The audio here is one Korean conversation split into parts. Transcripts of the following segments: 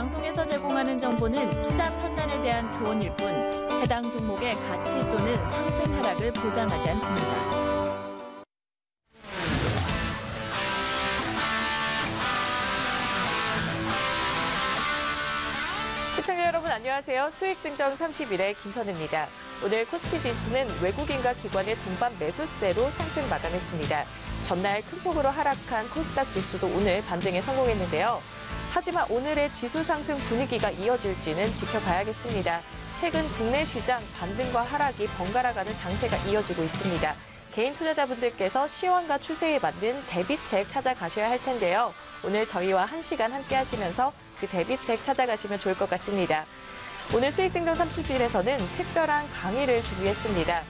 방송에서 제공하는 정보는 투자 판단에 대한 조언일 뿐 해당 종목의 가치 또는 상승 하락을 보장하지 않습니다. 시청자 여러분 안녕하세요. 수익등정 30일의 김선우입니다. 오늘 코스피 지수는 외국인과 기관의 동반 매수세로 상승 마감했습니다. 전날 큰 폭으로 하락한 코스닥 지수도 오늘 반등에 성공했는데요. 하지만 오늘의 지수 상승 분위기가 이어질지는 지켜봐야겠습니다. 최근 국내 시장 반등과 하락이 번갈아가는 장세가 이어지고 있습니다. 개인 투자자분들께서 시황과 추세에 맞는 대비책 찾아가셔야 할 텐데요. 오늘 저희와 1시간 함께 하시면서 그 대비책 찾아가시면 좋을 것 같습니다. 오늘 수익등정 30일에서는 특별한 강의를 준비했습니다.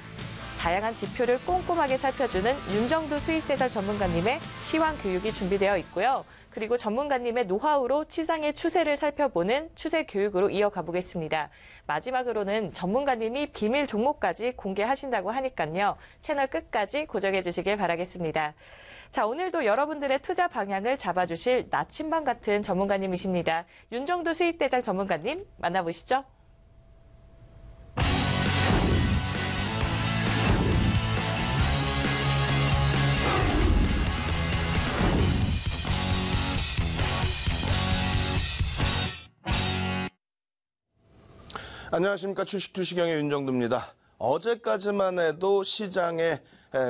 다양한 지표를 꼼꼼하게 살펴주는 윤정두 수익대장 전문가님의 시황 교육이 준비되어 있고요. 그리고 전문가님의 노하우로 시장의 추세를 살펴보는 추세 교육으로 이어가 보겠습니다. 마지막으로는 전문가님이 비밀 종목까지 공개하신다고 하니까요. 채널 끝까지 고정해 주시길 바라겠습니다. 자, 오늘도 여러분들의 투자 방향을 잡아주실 나침반 같은 전문가님이십니다. 윤정두 수익대장 전문가님 만나보시죠. 안녕하십니까. 주식투시경의 윤정두입니다. 어제까지만 해도 시장의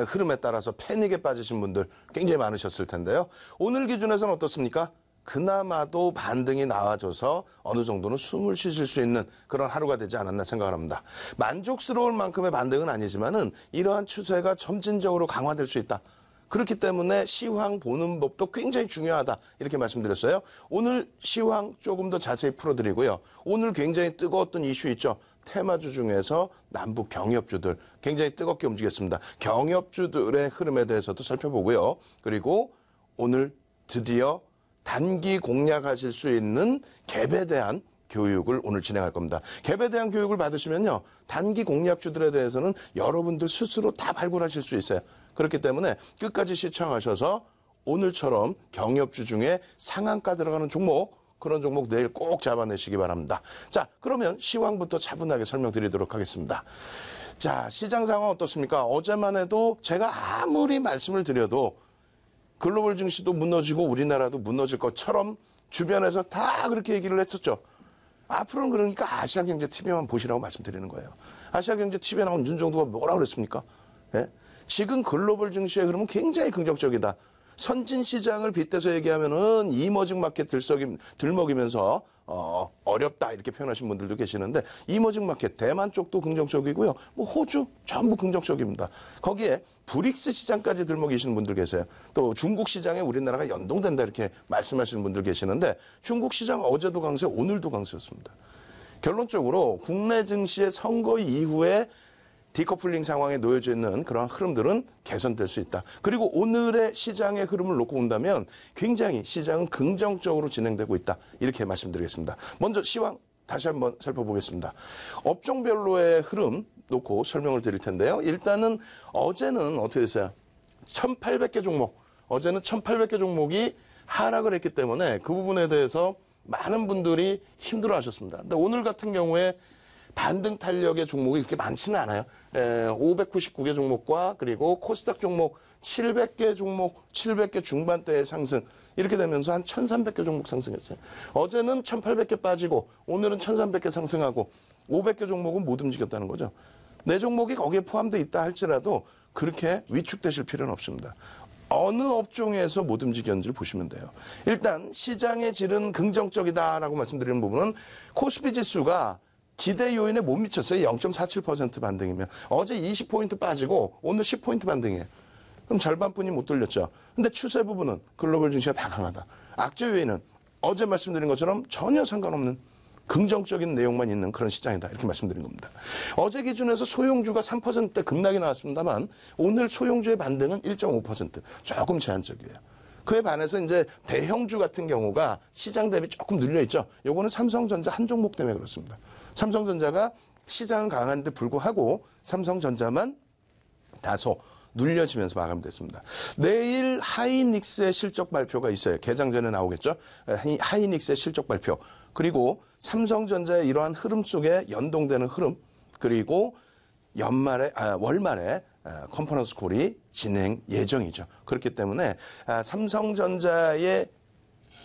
흐름에 따라서 패닉에 빠지신 분들 굉장히 많으셨을 텐데요. 오늘 기준에서는 어떻습니까? 그나마도 반등이 나와줘서 어느 정도는 숨을 쉬실 수 있는 그런 하루가 되지 않았나 생각을 합니다. 만족스러울 만큼의 반등은 아니지만은 이러한 추세가 점진적으로 강화될 수 있다. 그렇기 때문에 시황 보는 법도 굉장히 중요하다 이렇게 말씀드렸어요. 오늘 시황 조금 더 자세히 풀어드리고요. 오늘 굉장히 뜨거웠던 이슈 있죠. 테마주 중에서 남북 경협주들 굉장히 뜨겁게 움직였습니다. 경협주들의 흐름에 대해서도 살펴보고요. 그리고 오늘 드디어 단기 공략하실 수 있는 갭에 대한 교육을 오늘 진행할 겁니다. 갭에 대한 교육을 받으시면요. 단기 공략주들에 대해서는 여러분들 스스로 다 발굴하실 수 있어요. 그렇기 때문에 끝까지 시청하셔서 오늘처럼 경협주 중에 상한가 들어가는 종목, 그런 종목 내일 꼭 잡아내시기 바랍니다. 자, 그러면 시황부터 차분하게 설명드리도록 하겠습니다. 자, 시장 상황 어떻습니까? 어제만 해도 제가 아무리 말씀을 드려도 글로벌 증시도 무너지고 우리나라도 무너질 것처럼 주변에서 다 그렇게 얘기를 했었죠. 앞으로는 그러니까 아시아경제TV만 보시라고 말씀드리는 거예요. 아시아경제TV에 나온 윤정두가 뭐라고 그랬습니까? 예? 지금 글로벌 증시의 흐름은 굉장히 긍정적이다. 선진 시장을 빗대서 얘기하면은 이머징 마켓 들먹이면서 어렵다 이렇게 표현하신 분들도 계시는데 이머징 마켓 대만 쪽도 긍정적이고요. 뭐 호주 전부 긍정적입니다. 거기에 브릭스 시장까지 들먹이시는 분들 계세요. 또 중국 시장에 우리나라가 연동된다 이렇게 말씀하시는 분들 계시는데 중국 시장 어제도 강세, 오늘도 강세였습니다. 결론적으로 국내 증시의 선거 이후에 디커플링 상황에 놓여져 있는 그런 흐름들은 개선될 수 있다. 그리고 오늘의 시장의 흐름을 놓고 본다면 굉장히 시장은 긍정적으로 진행되고 있다. 이렇게 말씀드리겠습니다. 먼저 시황 다시 한번 살펴보겠습니다. 업종별로의 흐름 놓고 설명을 드릴 텐데요. 일단은 어제는 어떻게 됐어요? 1,800개 종목, 어제는 1,800개 종목이 하락을 했기 때문에 그 부분에 대해서 많은 분들이 힘들어 하셨습니다. 근데 오늘 같은 경우에 반등 탄력의 종목이 그렇게 많지는 않아요. 599개 종목과 그리고 코스닥 종목 700개 종목, 700개 중반대의 상승 이렇게 되면서 한 1,300개 종목 상승했어요. 어제는 1,800개 빠지고 오늘은 1,300개 상승하고 500개 종목은 못 움직였다는 거죠. 내 종목이 거기에 포함되어 있다 할지라도 그렇게 위축되실 필요는 없습니다. 어느 업종에서 못 움직였는지를 보시면 돼요. 일단 시장의 질은 긍정적이다라고 말씀드리는 부분은 코스피 지수가 기대 요인에 못 미쳤어요. 0.47% 반등이면. 어제 20포인트 빠지고 오늘 10포인트 반등이에요. 그럼 절반뿐이 못 돌렸죠. 근데 추세 부분은 글로벌 증시가 다 강하다. 악재 요인은 어제 말씀드린 것처럼 전혀 상관없는 긍정적인 내용만 있는 그런 시장이다. 이렇게 말씀드린 겁니다. 어제 기준에서 소형주가 3%대 급락이 나왔습니다만 오늘 소형주의 반등은 1.5%. 조금 제한적이에요. 그에 반해서 이제 대형주 같은 경우가 시장 대비 조금 눌려있죠. 요거는 삼성전자 한 종목 때문에 그렇습니다. 삼성전자가 시장은 강한데 불구하고 삼성전자만 다소 눌려지면서 마감됐습니다. 내일 하이닉스의 실적 발표가 있어요. 개장 전에 나오겠죠. 하이닉스의 실적 발표. 그리고 삼성전자의 이러한 흐름 속에 연동되는 흐름, 그리고 월말에 컨퍼런스 콜이 진행 예정이죠. 그렇기 때문에 삼성전자의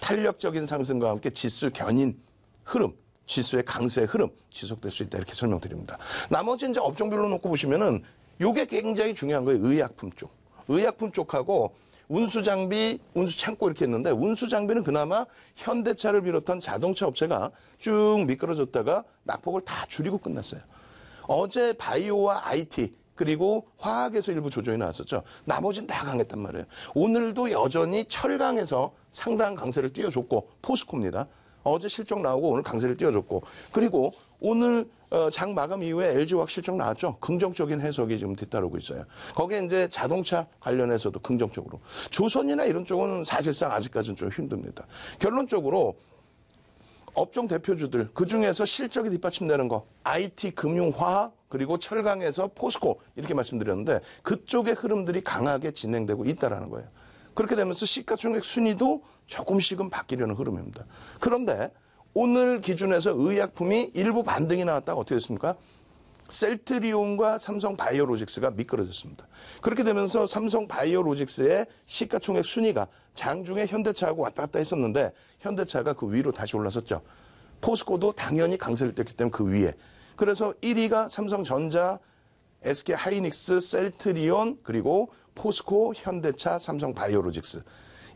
탄력적인 상승과 함께 지수 견인 흐름, 지수의 강세 흐름 지속될 수 있다 이렇게 설명드립니다. 나머지 이제 업종별로 놓고 보시면은 요게 굉장히 중요한 거예요. 의약품 쪽. 의약품 쪽하고 운수장비, 운수창고 이렇게 했는데 운수장비는 그나마 현대차를 비롯한 자동차 업체가 쭉 미끄러졌다가 낙폭을 다 줄이고 끝났어요. 어제 바이오와 IT 그리고 화학에서 일부 조정이 나왔었죠. 나머지는 다 강했단 말이에요. 오늘도 여전히 철강에서 상당한 강세를 띄워줬고 포스코입니다. 어제 실적 나오고 오늘 강세를 띄워줬고 그리고 오늘 장 마감 이후에 LG화학 실적 나왔죠. 긍정적인 해석이 지금 뒤따르고 있어요. 거기에 이제 자동차 관련해서도 긍정적으로. 조선이나 이런 쪽은 사실상 아직까지는 좀 힘듭니다. 결론적으로 업종 대표주들 그중에서 실적이 뒷받침되는 거 IT, 금융, 화학 그리고 철강에서 포스코 이렇게 말씀드렸는데 그쪽의 흐름들이 강하게 진행되고 있다는 거예요. 그렇게 되면서 시가총액 순위도 조금씩은 바뀌려는 흐름입니다. 그런데 오늘 기준에서 의약품이 일부 반등이 나왔다가 어떻게 됐습니까? 셀트리온과 삼성바이오로직스가 미끄러졌습니다. 그렇게 되면서 삼성바이오로직스의 시가총액 순위가 장중에 현대차하고 왔다 갔다 했었는데 현대차가 그 위로 다시 올라섰죠. 포스코도 당연히 강세를 띄었기 때문에 그 위에. 그래서 1위가 삼성전자, SK하이닉스, 셀트리온, 그리고 포스코, 현대차, 삼성바이오로직스.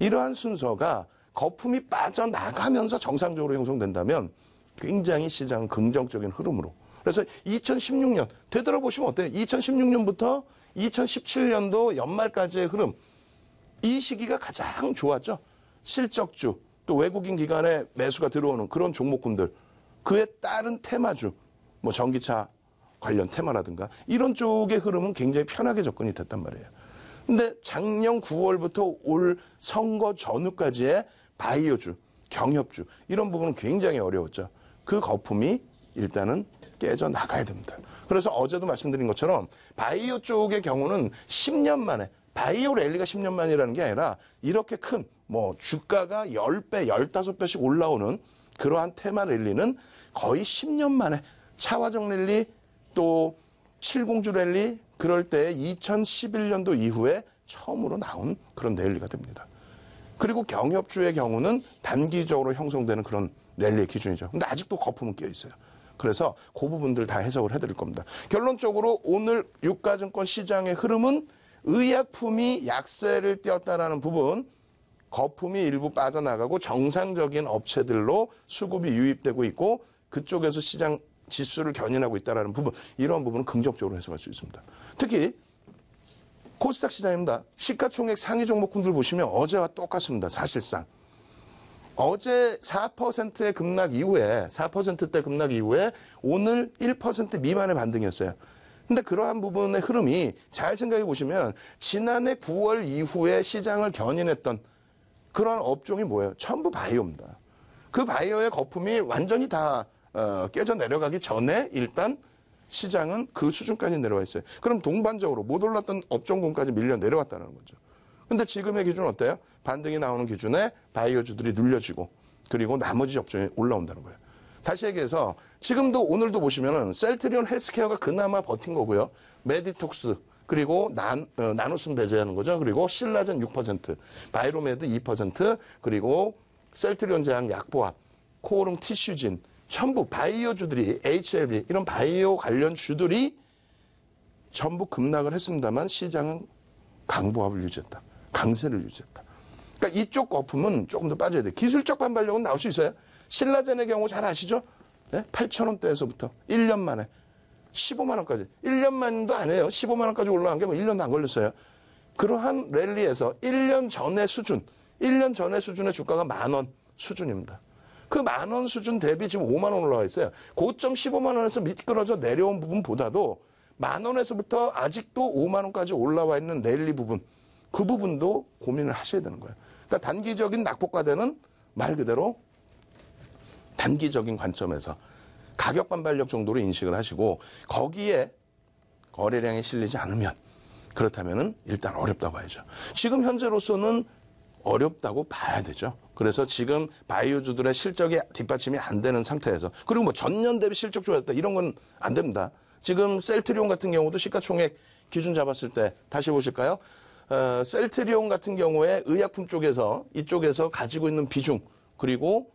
이러한 순서가 거품이 빠져나가면서 정상적으로 형성된다면 굉장히 시장은 긍정적인 흐름으로. 그래서 2016년 되돌아보시면 어때요? 2016년부터 2017년도 연말까지의 흐름. 이 시기가 가장 좋았죠. 실적주, 또 외국인 기관의 매수가 들어오는 그런 종목군들. 그에 따른 테마주, 뭐 전기차 관련 테마라든가 이런 쪽의 흐름은 굉장히 편하게 접근이 됐단 말이에요. 근데 작년 9월부터 올 선거 전후까지의 바이오주, 경협주 이런 부분은 굉장히 어려웠죠. 그 거품이 일단은 깨져 나가야 됩니다. 그래서 어제도 말씀드린 것처럼 바이오 쪽의 경우는 10년 만에 바이오 랠리가 10년 만이라는 게 아니라 이렇게 큰 뭐 주가가 10배, 15배씩 올라오는 그러한 테마 랠리는 거의 10년 만에 차화정 랠리 또 70주 랠리 그럴 때 2011년도 이후에 처음으로 나온 그런 랠리가 됩니다. 그리고 경협주의 경우는 단기적으로 형성되는 그런 랠리의 기준이죠. 근데 아직도 거품은 끼어 있어요. 그래서 그 부분들 다 해석을 해드릴 겁니다. 결론적으로 오늘 유가증권 시장의 흐름은 의약품이 약세를 띄었다라는 부분, 거품이 일부 빠져나가고 정상적인 업체들로 수급이 유입되고 있고 그쪽에서 시장 지수를 견인하고 있다는 부분, 이런 부분은 긍정적으로 해석할 수 있습니다. 특히 코스닥 시장입니다. 시가총액 상위 종목군들 보시면 어제와 똑같습니다. 사실상. 어제 4%의 급락 이후에 4%대 급락 이후에 오늘 1% 미만의 반등이었어요. 근데 그러한 부분의 흐름이 잘 생각해 보시면 지난해 9월 이후에 시장을 견인했던 그런 업종이 뭐예요? 전부 바이오입니다. 그 바이오의 거품이 완전히 다 깨져 내려가기 전에 일단 시장은 그 수준까지 내려와 있어요. 그럼 동반적으로 못 올랐던 업종군까지 밀려 내려왔다는 거죠. 근데 지금의 기준은 어때요? 반등이 나오는 기준에 바이오주들이 눌려지고 그리고 나머지 업종이 올라온다는 거예요. 다시 얘기해서 지금도 오늘도 보시면은 셀트리온 헬스케어가 그나마 버틴 거고요. 메디톡스 그리고 나노슨 배제하는 거죠. 그리고 신라젠 6%, 바이로메드 2%, 그리고 셀트리온 제약 약보합, 코오름 티슈진 전부 바이오주들이 HLB 이런 바이오 관련 주들이 전부 급락을 했습니다만 시장은 강보합을 유지했다. 강세를 유지했다. 그러니까 이쪽 거품은 조금 더 빠져야 돼요. 기술적 반발력은 나올 수 있어요. 신라젠의 경우 잘 아시죠? 네? 8,000원대에서부터 1년 만에 15만 원까지. 1년 만도 아니에요. 15만 원까지 올라간 게 뭐 1년도 안 걸렸어요. 그러한 랠리에서 1년 전의 수준, 1년 전의 수준의 주가가 10,000원 수준입니다. 그 10,000원 수준 대비 지금 5만 원 올라와 있어요. 고점 15만 원에서 미끄러져 내려온 부분보다도 10,000원에서부터 아직도 5만 원까지 올라와 있는 랠리 부분, 그 부분도 고민을 하셔야 되는 거예요. 그러니까 단기적인 낙폭과대는 말 그대로 단기적인 관점에서 가격 반발력 정도로 인식을 하시고 거기에 거래량이 실리지 않으면 그렇다면은 일단 어렵다고 봐야죠. 지금 현재로서는 어렵다고 봐야 되죠. 그래서 지금 바이오주들의 실적이 뒷받침이 안 되는 상태에서 그리고 뭐 전년 대비 실적 좋아졌다 이런 건 안 됩니다. 지금 셀트리온 같은 경우도 시가총액 기준 잡았을 때 다시 보실까요? 셀트리온 같은 경우에 의약품 쪽에서 이쪽에서 가지고 있는 비중 그리고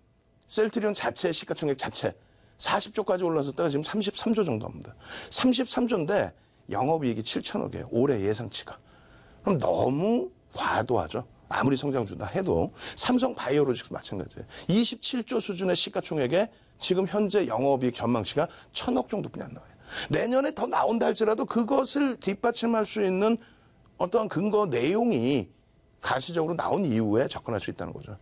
셀트리온 자체의 시가총액 자체 40조까지 올라섰다가 지금 33조 정도 합니다. 33조인데 영업이익이 7천억이에요. 올해 예상치가. 그럼 너무 과도하죠. 아무리 성장주다 해도 삼성 바이오로직스 마찬가지예요. 27조 수준의 시가총액에 지금 현재 영업이익 전망치가 1,000억 정도뿐이 안 나와요. 내년에 더 나온다 할지라도 그것을 뒷받침할 수 있는 어떠한 근거 내용이 가시적으로 나온 이후에 접근할 수 있다는 거죠.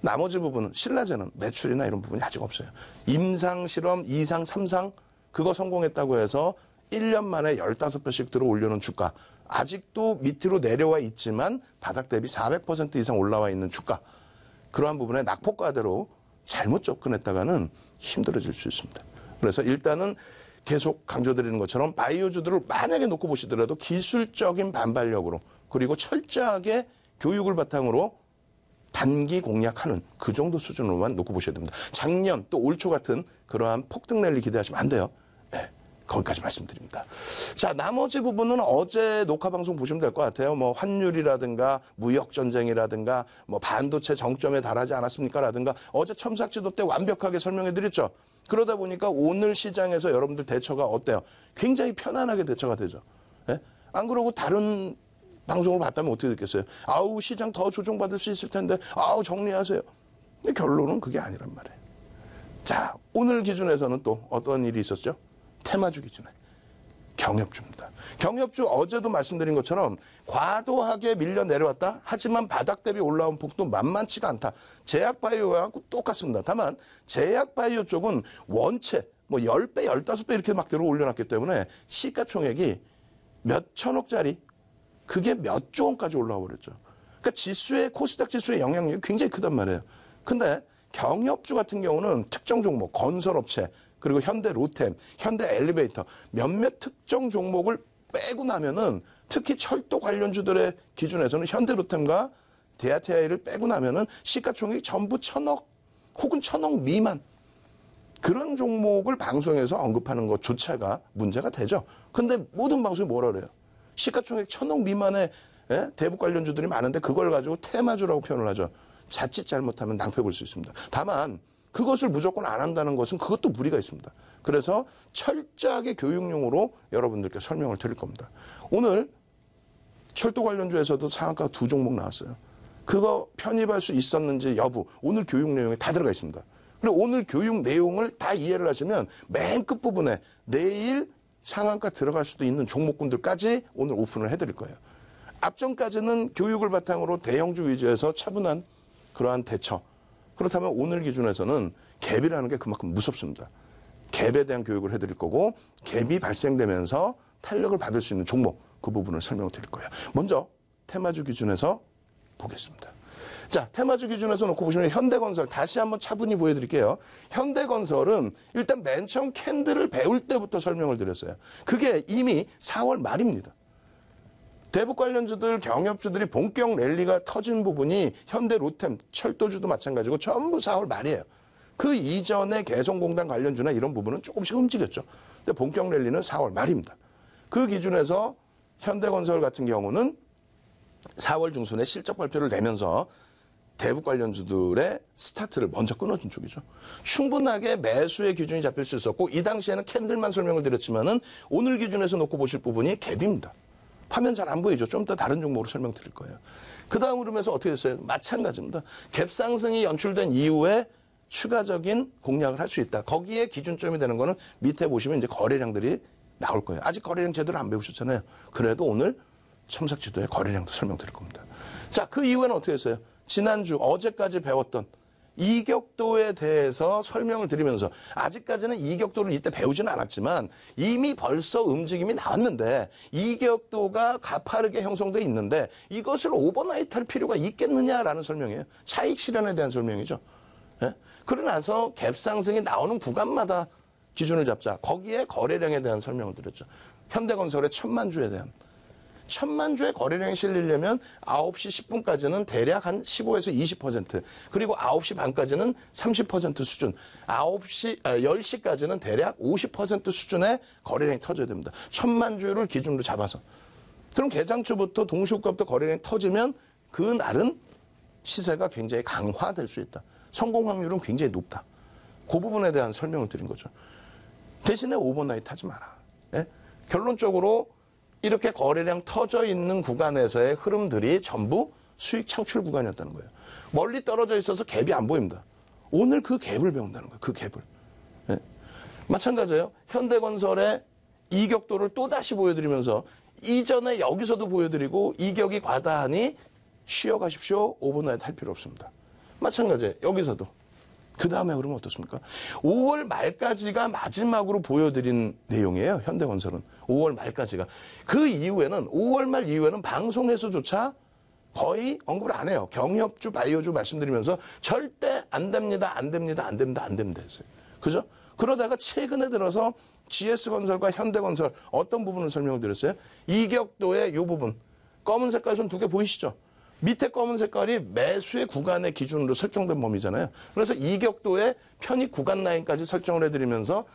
나머지 부분은 신라제는 매출이나 이런 부분이 아직 없어요. 임상 실험 2상, 3상 그거 성공했다고 해서 1년 만에 15배씩 들어 올려놓은 주가. 아직도 밑으로 내려와 있지만 바닥 대비 400% 이상 올라와 있는 주가. 그러한 부분에 낙폭과대로 잘못 접근했다가는 힘들어질 수 있습니다. 그래서 일단은 계속 강조드리는 것처럼 바이오주들을 만약에 놓고 보시더라도 기술적인 반발력으로 그리고 철저하게 교육을 바탕으로 단기 공략하는 그 정도 수준으로만 놓고 보셔야 됩니다. 작년 또 올 초 같은 그러한 폭등 랠리 기대하시면 안 돼요. 네, 거기까지 말씀드립니다. 자, 나머지 부분은 어제 녹화 방송 보시면 될 것 같아요. 뭐 환율이라든가 무역 전쟁이라든가 뭐 반도체 정점에 달하지 않았습니까라든가 어제 첨삭지도 때 완벽하게 설명해 드렸죠. 그러다 보니까 오늘 시장에서 여러분들 대처가 어때요? 굉장히 편안하게 대처가 되죠. 네? 안 그러고 다른 방송을 봤다면 어떻게 됐겠어요? 아우 시장 더 조정받을 수 있을 텐데 아우 정리하세요. 근데 결론은 그게 아니란 말이에요. 자, 오늘 기준에서는 또 어떤 일이 있었죠? 테마주 기준에 경협주입니다. 경협주 어제도 말씀드린 것처럼 과도하게 밀려 내려왔다. 하지만 바닥 대비 올라온 폭도 만만치가 않다. 제약바이오와 똑같습니다. 다만 제약바이오 쪽은 원체 뭐 10배, 15배 이렇게 막 들어 올려놨기 때문에 시가총액이 몇 천억짜리 그게 몇 조 원까지 올라와 버렸죠. 그러니까 지수의 코스닥 지수의 영향력이 굉장히 크단 말이에요. 근데 경협주 같은 경우는 특정 종목, 건설업체, 그리고 현대 로템, 현대 엘리베이터 몇몇 특정 종목을 빼고 나면은 특히 철도 관련주들의 기준에서는 현대 로템과 DRTI를 빼고 나면은 시가총액이 전부 1,000억 혹은 1,000억 미만 그런 종목을 방송에서 언급하는 것조차가 문제가 되죠. 근데 모든 방송이 뭐라 그래요? 시가총액 1,000억 미만의 대북 관련주들이 많은데 그걸 가지고 테마주라고 표현을 하죠. 자칫 잘못하면 낭패 볼 수 있습니다. 다만 그것을 무조건 안 한다는 것은 그것도 무리가 있습니다. 그래서 철저하게 교육용으로 여러분들께 설명을 드릴 겁니다. 오늘 철도 관련주에서도 상한가 2종목 나왔어요. 그거 편입할 수 있었는지 여부 오늘 교육 내용에 다 들어가 있습니다. 그리고 오늘 교육 내용을 다 이해를 하시면 맨 끝부분에 내일 상한가 들어갈 수도 있는 종목군들까지 오늘 오픈을 해드릴 거예요. 앞전까지는 교육을 바탕으로 대형주 위주에서 차분한 그러한 대처. 그렇다면 오늘 기준에서는 갭이라는 게 그만큼 무섭습니다. 갭에 대한 교육을 해드릴 거고 갭이 발생되면서 탄력을 받을 수 있는 종목 그 부분을 설명을 드릴 거예요. 먼저 테마주 기준에서 보겠습니다. 자, 테마주 기준에서 놓고 보시면 현대건설 다시 한번 차분히 보여드릴게요. 현대건설은 일단 맨 처음 캔들을 배울 때부터 설명을 드렸어요. 그게 이미 4월 말입니다. 대북 관련주들, 경협주들이 본격 랠리가 터진 부분이 현대 로템, 철도주도 마찬가지고 전부 4월 말이에요. 그 이전에 개성공단 관련주나 이런 부분은 조금씩 움직였죠. 근데 본격 랠리는 4월 말입니다. 그 기준에서 현대건설 같은 경우는 4월 중순에 실적 발표를 내면서 대북 관련주들의 스타트를 먼저 끊어준 쪽이죠. 충분하게 매수의 기준이 잡힐 수 있었고 이 당시에는 캔들만 설명을 드렸지만은 오늘 기준에서 놓고 보실 부분이 갭입니다. 화면 잘 안 보이죠? 좀 더 다른 종목으로 설명드릴 거예요. 그 다음 흐름에서 어떻게 됐어요? 마찬가지입니다. 갭 상승이 연출된 이후에 추가적인 공략을 할 수 있다. 거기에 기준점이 되는 거는 밑에 보시면 이제 거래량들이 나올 거예요. 아직 거래량 제대로 안 배우셨잖아요. 그래도 오늘 첨삭지도의 거래량도 설명드릴 겁니다. 자, 그 이후에는 어떻게 했어요? 지난주 어제까지 배웠던 이격도에 대해서 설명을 드리면서 아직까지는 이격도를 이때 배우지는 않았지만 이미 벌써 움직임이 나왔는데 이격도가 가파르게 형성돼 있는데 이것을 오버나이트 할 필요가 있겠느냐라는 설명이에요. 차익 실현에 대한 설명이죠. 예? 그러고 나서 갭 상승이 나오는 구간마다 기준을 잡자. 거기에 거래량에 대한 설명을 드렸죠. 현대건설의 1,000만 주에 대한. 천만 주의 거래량이 실리려면 9시 10분까지는 대략 한 15에서 20%, 그리고 9시 반까지는 30% 수준, 10시까지는 대략 50% 수준의 거래량이 터져야 됩니다. 천만 주를 기준으로 잡아서. 그럼 개장초부터 동시효과부터 거래량이 터지면 그 날은 시세가 굉장히 강화될 수 있다. 성공 확률은 굉장히 높다. 그 부분에 대한 설명을 드린 거죠. 대신에 오버나잇 하지 마라. 예? 결론적으로 이렇게 거래량 터져 있는 구간에서의 흐름들이 전부 수익 창출 구간이었다는 거예요. 멀리 떨어져 있어서 갭이 안 보입니다. 오늘 그 갭을 배운다는 거예요. 그 갭을. 예? 마찬가지예요. 현대건설의 이격도를 또다시 보여드리면서 이전에 여기서도 보여드리고 이격이 과다하니 쉬어가십시오. 오버나잇 할 필요 없습니다. 마찬가지예요. 여기서도. 그 다음에 그러면 어떻습니까? 5월 말까지가 마지막으로 보여드린 내용이에요. 현대건설은. 5월 말까지가. 그 이후에는 5월 말 이후에는 방송에서조차 거의 언급을 안 해요. 경협주, 바이오주 말씀드리면서 절대 안 됩니다. 안 됩니다. 안 됩니다. 안 됩니다 했어요. 그죠? 그러다가 최근에 들어서 GS건설과 현대건설 어떤 부분을 설명을 드렸어요? 이격도의 이 부분. 검은 색깔 손 두 개 보이시죠? 밑에 검은 색깔이 매수의 구간의 기준으로 설정된 범위잖아요. 그래서 이격도의 편입 구간 라인까지 설정을 해드리면서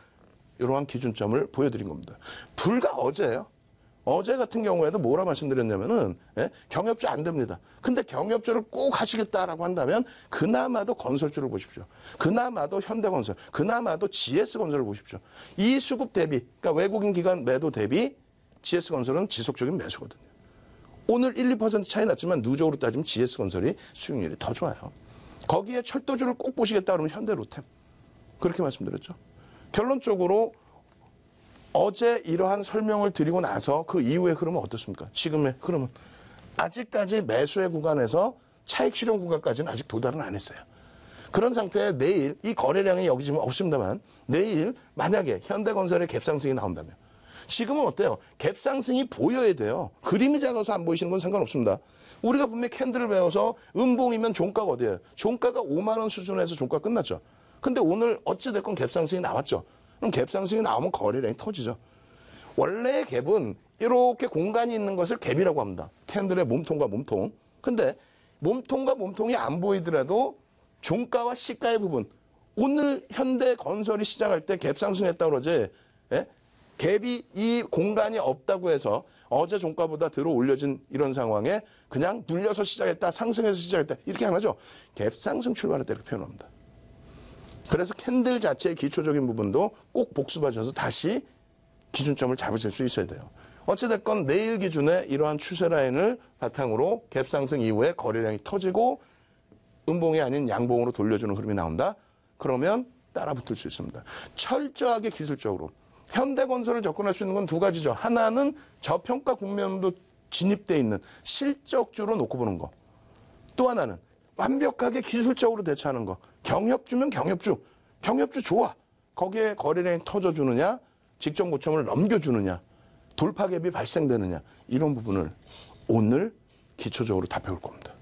이러한 기준점을 보여드린 겁니다. 불과 어제예요. 어제 같은 경우에도 뭐라 말씀드렸냐면은 경협주 안 됩니다. 근데 경협주를 꼭 하시겠다라고 한다면 그나마도 건설주를 보십시오. 그나마도 현대건설, 그나마도 GS건설을 보십시오. 이 수급 대비, 그러니까 외국인 기관 매도 대비 GS건설은 지속적인 매수거든요. 오늘 1, 2% 차이 났지만 누적으로 따지면 GS건설이 수익률이 더 좋아요. 거기에 철도주를 꼭 보시겠다 그러면 현대로템. 그렇게 말씀드렸죠. 결론적으로 어제 이러한 설명을 드리고 나서 그 이후의 흐름은 어떻습니까? 지금의 흐름은 아직까지 매수의 구간에서 차익 실현 구간까지는 아직 도달은 안 했어요. 그런 상태에 내일 이 거래량이 여기 지금 없습니다만 내일 만약에 현대건설의 갭상승이 나온다면 지금은 어때요? 갭상승이 보여야 돼요. 그림이 작아서 안 보이시는 건 상관없습니다. 우리가 분명히 캔들을 배워서 음봉이면 종가가 어디예요? 종가가 5만 원 수준에서 종가 끝났죠. 근데 오늘 어찌됐건 갭상승이 나왔죠. 그럼 갭상승이 나오면 거래량이 터지죠. 원래의 갭은 이렇게 공간이 있는 것을 갭이라고 합니다. 캔들의 몸통과 몸통. 근데 몸통과 몸통이 안 보이더라도 종가와 시가의 부분. 오늘 현대건설이 시작할 때 갭상승했다고 그러지. 예? 갭이 이 공간이 없다고 해서 어제 종가보다 들어 올려진 이런 상황에 그냥 눌려서 시작했다, 상승해서 시작했다 이렇게 안 하죠. 갭상승 출발했다 이렇게 표현합니다. 그래서 캔들 자체의 기초적인 부분도 꼭 복습하셔서 다시 기준점을 잡으실 수 있어야 돼요. 어찌됐건 내일 기준에 이러한 추세 라인을 바탕으로 갭상승 이후에 거래량이 터지고 음봉이 아닌 양봉으로 돌려주는 흐름이 나온다. 그러면 따라 붙을 수 있습니다. 철저하게 기술적으로. 현대건설을 접근할 수 있는 건 두 가지죠. 하나는 저평가 국면도 진입돼 있는 실적주로 놓고 보는 거. 또 하나는 완벽하게 기술적으로 대처하는 거. 경협주면 경협주. 경협주 좋아. 거기에 거래량이 터져주느냐, 직전 고점을 넘겨주느냐, 돌파갭이 발생되느냐 이런 부분을 오늘 기초적으로 다 배울 겁니다.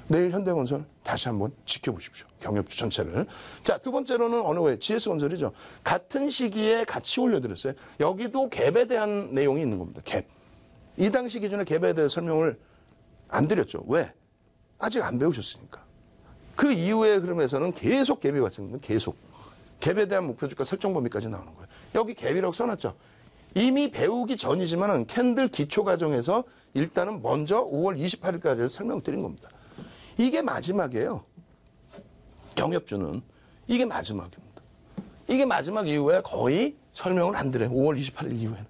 내일 현대건설 다시 한번 지켜보십시오. 경협주 전체를. 자, 두 번째로는 어느 거예요? GS건설이죠. 같은 시기에 같이 올려드렸어요. 여기도 갭에 대한 내용이 있는 겁니다. 갭. 이 당시 기준에 갭에 대해 설명을 안 드렸죠. 왜? 아직 안 배우셨으니까. 그 이후의 흐름에서는 계속 갭이 발생됩니다. 계속. 갭에 대한 목표주가 설정 범위까지 나오는 거예요. 여기 갭이라고 써놨죠. 이미 배우기 전이지만은 캔들 기초 과정에서 일단은 먼저 5월 28일까지 설명드린 겁니다. 이게 마지막이에요. 경협주는 이게 마지막입니다. 이게 마지막 이후에 거의 설명을 안 드려요. 5월 28일 이후에는.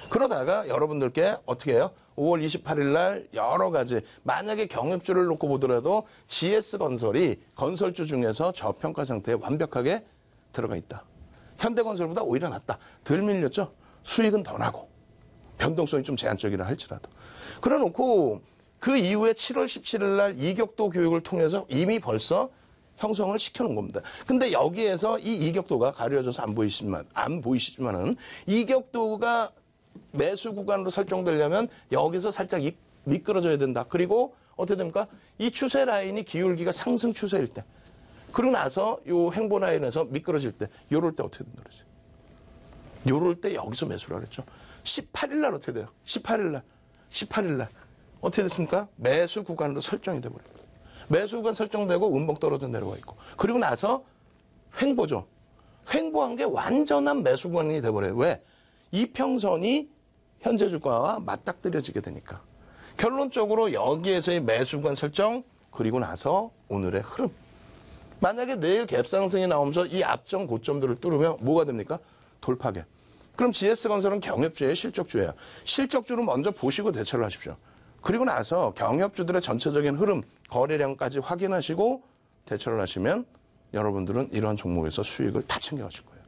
그러다가 여러분들께 어떻게 해요? 5월 28일 날 여러 가지 만약에 경협주를 놓고 보더라도 GS건설이 건설주 중에서 저평가 상태에 완벽하게 들어가 있다. 현대건설보다 오히려 낫다. 덜 밀렸죠? 수익은 더 나고 변동성이 좀 제한적이라 할지라도. 그래놓고 그 이후에 7월 17일 날 이격도 교육을 통해서 이미 벌써 형성을 시켜놓은 겁니다. 근데 여기에서 이 이격도가 가려져서 안 보이시지만은 이격도가 매수 구간으로 설정되려면 여기서 살짝 미끄러져야 된다. 그리고 어떻게 됩니까? 이 추세 라인이 기울기가 상승 추세일 때. 그러고 나서 요 행보 라인에서 미끄러질 때, 요럴 때 어떻게 된다 그러죠? 요럴 때 여기서 매수를 하랬죠. 18일 날 어떻게 돼요? 18일 날. 18일 날 어떻게 됐습니까? 매수 구간으로 설정이 돼버려요. 매수 구간 설정되고 음봉 떨어져 내려와 있고. 그리고 나서 횡보죠. 횡보한 게 완전한 매수 구간이 돼버려요. 왜? 이평선이 현재 주가와 맞닥뜨려지게 되니까. 결론적으로 여기에서의 매수 구간 설정, 그리고 나서 오늘의 흐름. 만약에 내일 갭상승이 나오면서 이 앞전 고점들을 뚫으면 뭐가 됩니까? 돌파계. 그럼 GS건설은 경협주예요, 실적주예요? 실적주를 먼저 보시고 대처를 하십시오. 그리고 나서 경협주들의 전체적인 흐름, 거래량까지 확인하시고 대처를 하시면 여러분들은 이러한 종목에서 수익을 다 챙겨가실 거예요.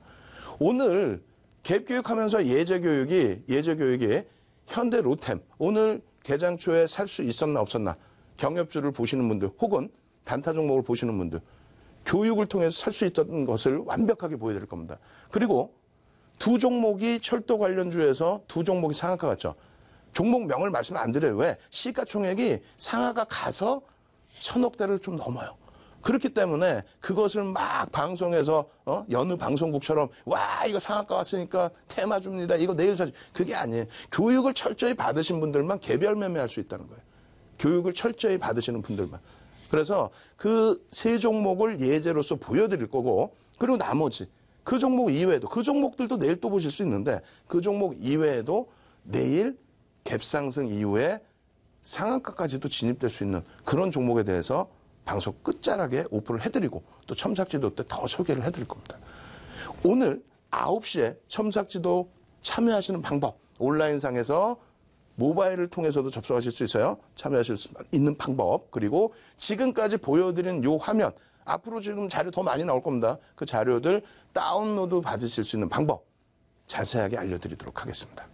오늘 갭 교육하면서 예제 교육이 현대 로템, 오늘 개장 초에 살 수 있었나 없었나, 경협주를 보시는 분들 혹은 단타 종목을 보시는 분들, 교육을 통해서 살 수 있던 것을 완벽하게 보여드릴 겁니다. 그리고 두 종목이 철도 관련주에서 두 종목이 상한가 같죠. 종목명을 말씀 안 드려요. 왜? 시가총액이 상하가 가서 1,000억대를 좀 넘어요. 그렇기 때문에 그것을 막 방송에서 여느 방송국처럼 와 이거 상한가 왔으니까 테마 줍니다. 이거 내일 사주. 그게 아니에요. 교육을 철저히 받으신 분들만 개별 매매할 수 있다는 거예요. 교육을 철저히 받으시는 분들만. 그래서 그 세 종목을 예제로서 보여드릴 거고, 그리고 나머지 그 종목 이외에도, 그 종목들도 내일 또 보실 수 있는데 그 종목 이외에도 내일 갭상승 이후에 상한가까지도 진입될 수 있는 그런 종목에 대해서 방송 끝자락에 오픈을 해드리고 또 첨삭지도 때 더 소개를 해드릴 겁니다. 오늘 9시에 첨삭지도 참여하시는 방법, 온라인상에서 모바일을 통해서도 접속하실 수 있어요. 참여하실 수 있는 방법, 그리고 지금까지 보여드린 요 화면, 앞으로 지금 자료 더 많이 나올 겁니다. 그 자료들 다운로드 받으실 수 있는 방법 자세하게 알려드리도록 하겠습니다.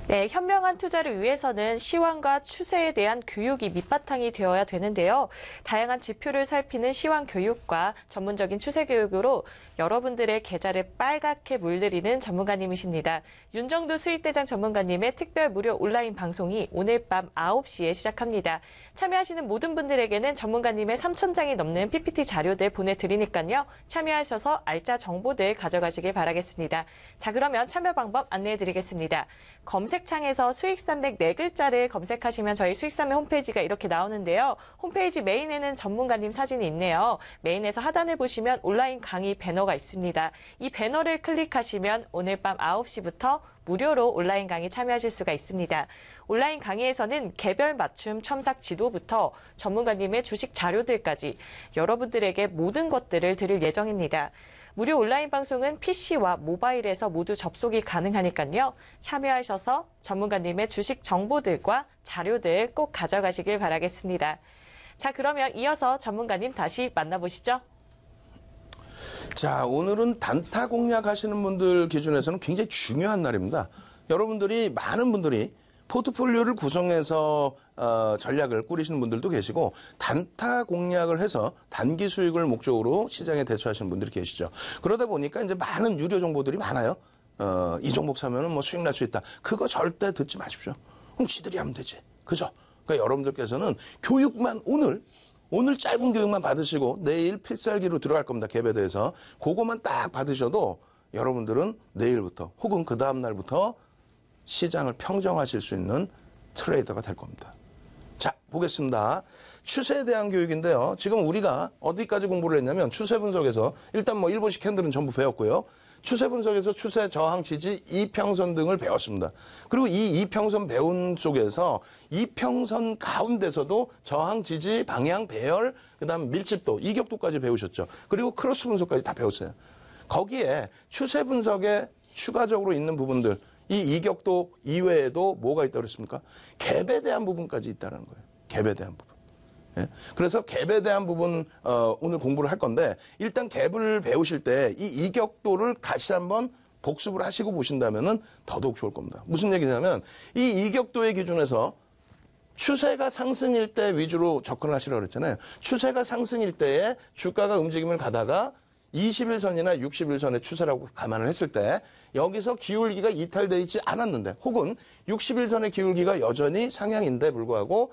네, 현명한 투자를 위해서는 시황과 추세에 대한 교육이 밑바탕이 되어야 되는데요. 다양한 지표를 살피는 시황 교육과 전문적인 추세 교육으로 여러분들의 계좌를 빨갛게 물들이는 전문가님이십니다. 윤정두 수익대장 전문가님의 특별 무료 온라인 방송이 오늘 밤 9시에 시작합니다. 참여하시는 모든 분들에게는 전문가님의 3,000장이 넘는 PPT 자료들 보내드리니까요. 참여하셔서 알짜 정보들 가져가시길 바라겠습니다. 자, 그러면 참여 방법 안내해드리겠습니다. 검색창에서 수익산맥 4글자를 검색하시면 저희 수익산맥 홈페이지가 이렇게 나오는데요. 홈페이지 메인에는 전문가님 사진이 있네요. 메인에서 하단을 보시면 온라인 강의 배너가 있습니다. 이 배너를 클릭하시면 오늘 밤 9시부터 무료로 온라인 강의 참여하실 수가 있습니다. 온라인 강의에서는 개별 맞춤 첨삭 지도부터 전문가님의 주식 자료들까지 여러분들에게 모든 것들을 드릴 예정입니다. 무료 온라인 방송은 PC와 모바일에서 모두 접속이 가능하니까요. 참여하셔서 전문가님의 주식 정보들과 자료들 꼭 가져가시길 바라겠습니다. 자, 그러면 이어서 전문가님 다시 만나보시죠. 자, 오늘은 단타 공략하시는 분들 기준에서는 굉장히 중요한 날입니다. 여러분들이, 많은 분들이 포트폴리오를 구성해서 전략을 꾸리시는 분들도 계시고, 단타 공략을 해서 단기 수익을 목적으로 시장에 대처하시는 분들이 계시죠. 그러다 보니까 이제 많은 유료 정보들이 많아요. 이 종목 사면은 뭐 수익 날 수 있다. 그거 절대 듣지 마십시오. 그럼 지들이 하면 되지. 그죠? 그러니까 여러분들께서는 교육만 오늘 짧은 교육만 받으시고 내일 필살기로 들어갈 겁니다. 갭에 대해서. 그거만 딱 받으셔도 여러분들은 내일부터 혹은 그 다음 날부터 시장을 평정하실 수 있는 트레이더가 될 겁니다. 자, 보겠습니다. 추세에 대한 교육인데요. 지금 우리가 어디까지 공부를 했냐면 추세 분석에서 일단 뭐 일본식 캔들은 전부 배웠고요. 추세 분석에서 추세, 저항, 지지, 이평선 등을 배웠습니다. 그리고 이 이평선 배운 속에서 이평선 가운데서도 저항, 지지, 방향, 배열, 그다음 밀집도, 이격도까지 배우셨죠. 그리고 크로스 분석까지 다 배웠어요. 거기에 추세 분석에 추가적으로 있는 부분들, 이 이격도 이외에도 뭐가 있다고 그랬습니까? 갭에 대한 부분까지 있다는 거예요. 갭에 대한 부분. 예? 그래서 갭에 대한 부분 오늘 공부를 할 건데, 일단 갭을 배우실 때 이 이격도를 다시 한번 복습을 하시고 보신다면은 더더욱 좋을 겁니다. 무슨 얘기냐면 이 이격도의 기준에서 추세가 상승일 때 위주로 접근을 하시라고 그랬잖아요. 추세가 상승일 때에 주가가 움직임을 가다가 21선이나 61선의 추세라고 감안을 했을 때 여기서 기울기가 이탈되어 있지 않았는데, 혹은 61선의 기울기가 여전히 상향인데 불구하고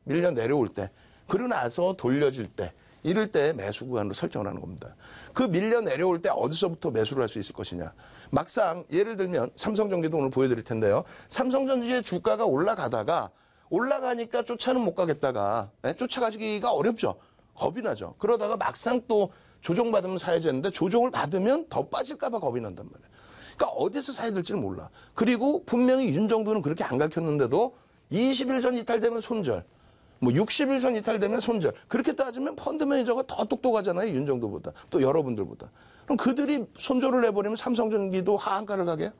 밀려 내려올 때, 그러고 나서 돌려질 때, 이럴 때 매수 구간으로 설정을 하는 겁니다. 그 밀려 내려올 때 어디서부터 매수를 할 수 있을 것이냐. 막상 예를 들면 삼성전기도 오늘 보여드릴 텐데요. 삼성전기의 주가가 올라가니까 쫓아는 못 가겠다가 쫓아가기가 어렵죠. 겁이 나죠. 그러다가 막상 또 조정받으면 사야 되는데 조정을 받으면 더 빠질까 봐 겁이 난단 말이에요. 그러니까 어디서 사야 될지를 몰라. 그리고 분명히 윤정도는 그렇게 안 가르쳤는데도 20일 전 이탈되면 손절, 뭐 60일 전 이탈되면 손절. 그렇게 따지면 펀드 매니저가 더 똑똑하잖아요. 윤정도보다. 또 여러분들보다. 그럼 그들이 손절을 해버리면 삼성전기도 하한가를 가게요?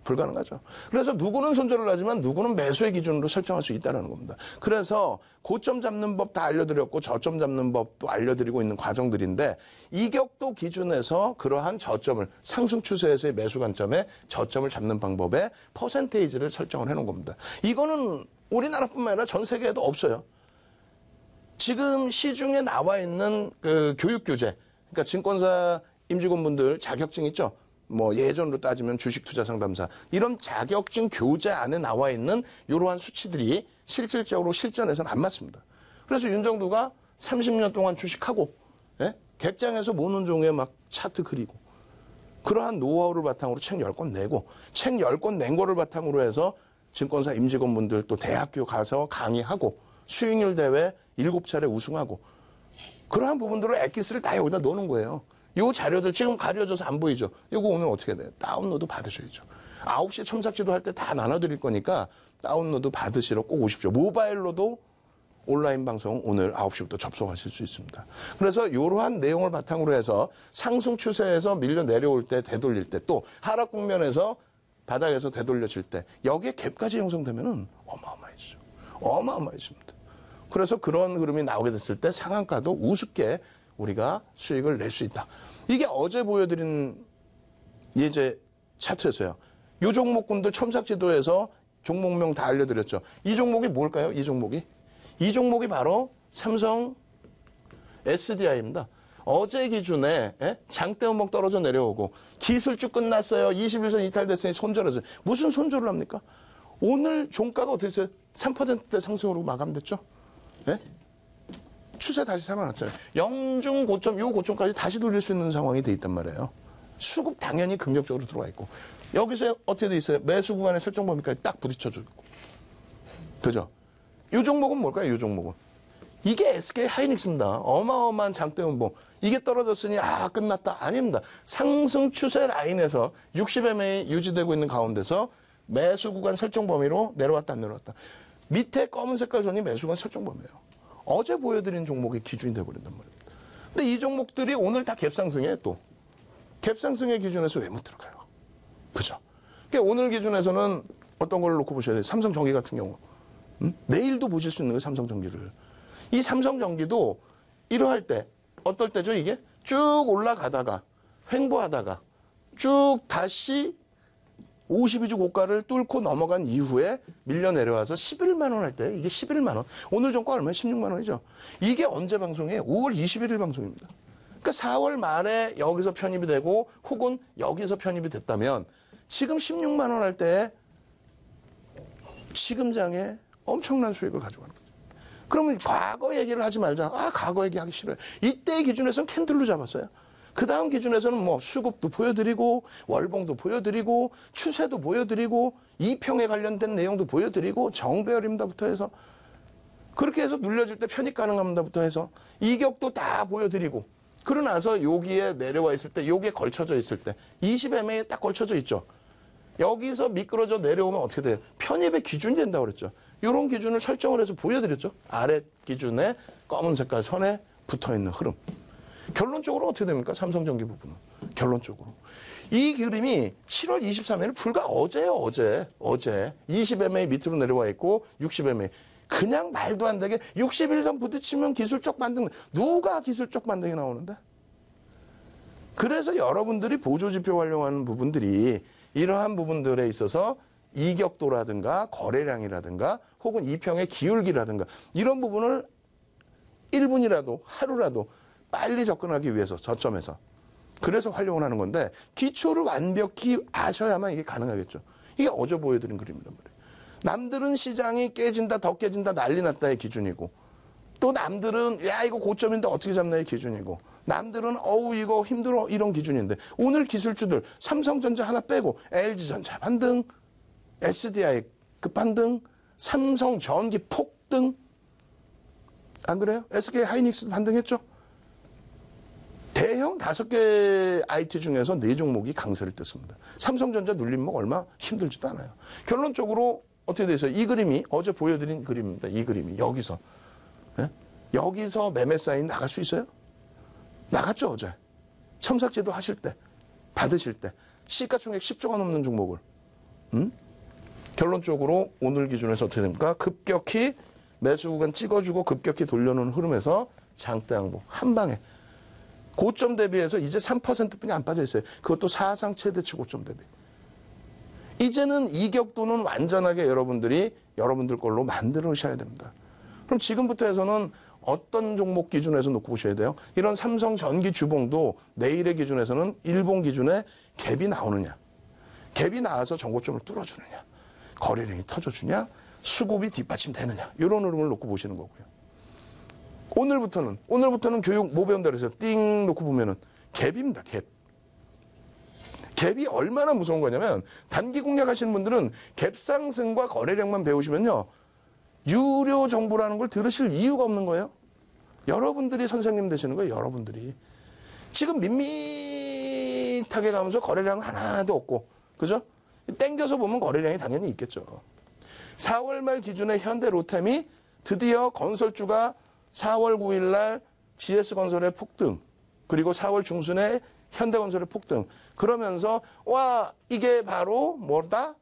불가능하죠. 그래서 누구는 손절을 하지만 누구는 매수의 기준으로 설정할 수 있다는 겁니다. 그래서 고점 잡는 법 다 알려드렸고 저점 잡는 법도 알려드리고 있는 과정들인데 이격도 기준에서 그러한 저점을 상승 추세에서의 매수 관점에 저점을 잡는 방법에 퍼센테이지를 설정을 해놓은 겁니다. 이거는 우리나라뿐만 아니라 전 세계에도 없어요. 지금 시중에 나와 있는 그 교육 교재, 그러니까 증권사 임직원분들 자격증 있죠? 뭐 예전으로 따지면 주식투자상담사 이런 자격증 교재 안에 나와 있는 이러한 수치들이 실질적으로 실전에서는 안 맞습니다. 그래서 윤정도가 30년 동안 주식하고 객장에서 모는 종류의 막 차트 그리고 그러한 노하우를 바탕으로 책 10권 내고 책 10권 낸 거를 바탕으로 해서 증권사 임직원분들 또 대학교 가서 강의하고 수익률 대회 7차례 우승하고 그러한 부분들을 엑기스를 다 여기다 넣는 거예요. 요 자료들 지금 가려져서 안 보이죠? 요거 오늘 어떻게 돼요? 다운로드 받으셔야죠. 9시 첨삭지도 할 때 다 나눠드릴 거니까 다운로드 받으시러 꼭 오십시오. 모바일로도 온라인 방송 오늘 9시부터 접속하실 수 있습니다. 그래서 이러한 내용을 바탕으로 해서 상승 추세에서 밀려 내려올 때 되돌릴 때 또 하락 국면에서 바닥에서 되돌려질 때 여기에 갭까지 형성되면은 어마어마해지죠. 어마어마해집니다. 그래서 그런 흐름이 나오게 됐을 때 상한가도 우습게 우리가 수익을 낼 수 있다. 이게 어제 보여드린 예제 차트였어요. 이 종목군들 첨삭지도에서 종목명 다 알려드렸죠. 이 종목이 뭘까요? 이 종목이 바로 삼성 SDI입니다. 어제 기준에 장대 음봉 떨어져 내려오고 기술주 끝났어요. 21선 이탈됐으니 손절했어요. 무슨 손절을 합니까? 오늘 종가가 어떻게 됐어요? 3%대 상승으로 마감됐죠? 추세 다시 살아났잖아요. 영중 고점, 요 고점까지 다시 돌릴 수 있는 상황이 돼 있단 말이에요. 수급 당연히 긍정적으로 들어와 있고. 여기서 어떻게 돼 있어요? 매수 구간의 설정 범위까지 딱 부딪혀주고. 그죠? 요 종목은 뭘까요? 요 종목은. 이게 SK 하이닉스입니다. 어마어마한 장대 음봉. 이게 떨어졌으니 끝났다. 아닙니다. 상승 추세 라인에서 60MA 유지되고 있는 가운데서 매수 구간 설정 범위로 내려왔다 안 내려왔다. 밑에 검은 색깔 선이 매수 구간 설정 범위예요. 어제 보여드린 종목이 기준이 돼버린단 말입니다. 근데 이 종목들이 오늘 다 갭상승해 또. 갭상승의 기준에서 왜 못 들어가요? 그죠? 그러니까 오늘 기준에서는 어떤 걸 놓고 보셔야 돼요? 삼성전기 같은 경우. 내일도 보실 수 있는 거예요, 삼성전기를. 이 삼성전기도 이러할 때, 어떨 때죠, 이게? 쭉 올라가다가, 횡보하다가, 쭉 다시 52주 고가를 뚫고 넘어간 이후에 밀려 내려와서 11만 원 할 때, 이게 11만 원. 오늘 종가 얼마예요? 16만 원이죠. 이게 언제 방송이에요? 5월 21일 방송입니다. 그러니까 4월 말에 여기서 편입이 되고 혹은 여기서 편입이 됐다면 지금 16만 원 할 때 지금장에 엄청난 수익을 가져가는 거죠. 그러면 과거 얘기를 하지 말자. 과거 얘기하기 싫어요. 이때의 기준에서는 캔들로 잡았어요. 그 다음 기준에서는 뭐 수급도 보여드리고 월봉도 보여드리고 추세도 보여드리고 이평에 관련된 내용도 보여드리고 정배열입니다부터 해서 그렇게 해서 눌려질 때 편입 가능합니다부터 해서 이격도 다 보여드리고 그러고 나서 여기에 내려와 있을 때 여기에 걸쳐져 있을 때 20MA에 딱 걸쳐져 있죠. 여기서 미끄러져 내려오면 어떻게 돼요? 편입의 기준이 된다고 그랬죠. 이런 기준을 설정을 해서 보여드렸죠. 아래 기준에 검은 색깔 선에 붙어있는 흐름. 결론적으로 어떻게 됩니까? 삼성전기 부분은. 결론적으로. 이 그림이 7월 23일 불과 어제예요. 어제. 20MA 밑으로 내려와 있고 60MA. 그냥 말도 안 되게 61선 부딪히면 기술적 반등. 누가 기술적 반등이 나오는데? 그래서 여러분들이 보조지표 활용하는 부분들이 이러한 부분들에 있어서 이격도라든가 거래량이라든가 혹은 이평의 기울기라든가 이런 부분을 1분이라도 하루라도 빨리 접근하기 위해서 저점에서 그래서 활용을 하는 건데 기초를 완벽히 아셔야만 이게 가능하겠죠. 이게 어제 보여드린 그림이란 말이에요. 남들은 시장이 깨진다 더 깨진다 난리 났다의 기준이고 또 남들은 야 이거 고점인데 어떻게 잡나의 기준이고, 남들은 어우 이거 힘들어 이런 기준인데, 오늘 기술주들 삼성전자 하나 빼고 LG전자 반등, SDI 급반등, 삼성전기 폭등, 안 그래요? SK 하이닉스도 반등했죠. 대형 5개 IT 중에서 4종목이 강세를 떴습니다. 삼성전자 눌림목 얼마 힘들지도 않아요. 결론적으로 어떻게 돼서 이 그림이 어제 보여드린 그림입니다. 이 그림이 여기서, 예? 여기서 매매 사인 나갈 수 있어요? 나갔죠 어제. 첨삭제도 하실 때, 받으실 때 시가총액 10조가 넘는 종목을. 결론적으로 오늘 기준에서 어떻게 됩니까? 급격히 매수 구간 찍어주고 급격히 돌려놓은 흐름에서 장대 항복 한 방에 고점 대비해서 이제 3%뿐이 안 빠져 있어요. 그것도 사상 최대치 고점 대비. 이제는 이격도는 완전하게 여러분들 걸로 만들으셔야 됩니다. 그럼 지금부터 해서는 어떤 종목 기준에서 놓고 보셔야 돼요? 이런 삼성전기 주봉도 내일의 기준에서는 일봉 기준에 갭이 나오느냐, 갭이 나와서 정고점을 뚫어주느냐, 거래량이 터져주냐, 수급이 뒷받침되느냐, 이런 흐름을 놓고 보시는 거고요. 오늘부터는 교육 뭐 배운다 그래서 띵 놓고 보면은 갭입니다. 갭이 얼마나 무서운 거냐면, 단기 공략하시는 분들은 갭 상승과 거래량만 배우시면요, 유료 정보라는 걸 들으실 이유가 없는 거예요. 여러분들이 선생님 되시는 거예요. 여러분들이 지금 밋밋하게 가면서 거래량 하나도 없고, 그죠? 땡겨서 보면 거래량이 당연히 있겠죠. 4월 말 기준에 현대로템이 드디어 건설주가 4월 9일 날 GS건설의 폭등, 그리고 4월 중순에 현대건설의 폭등, 그러면서 와 이게 바로 뭐다?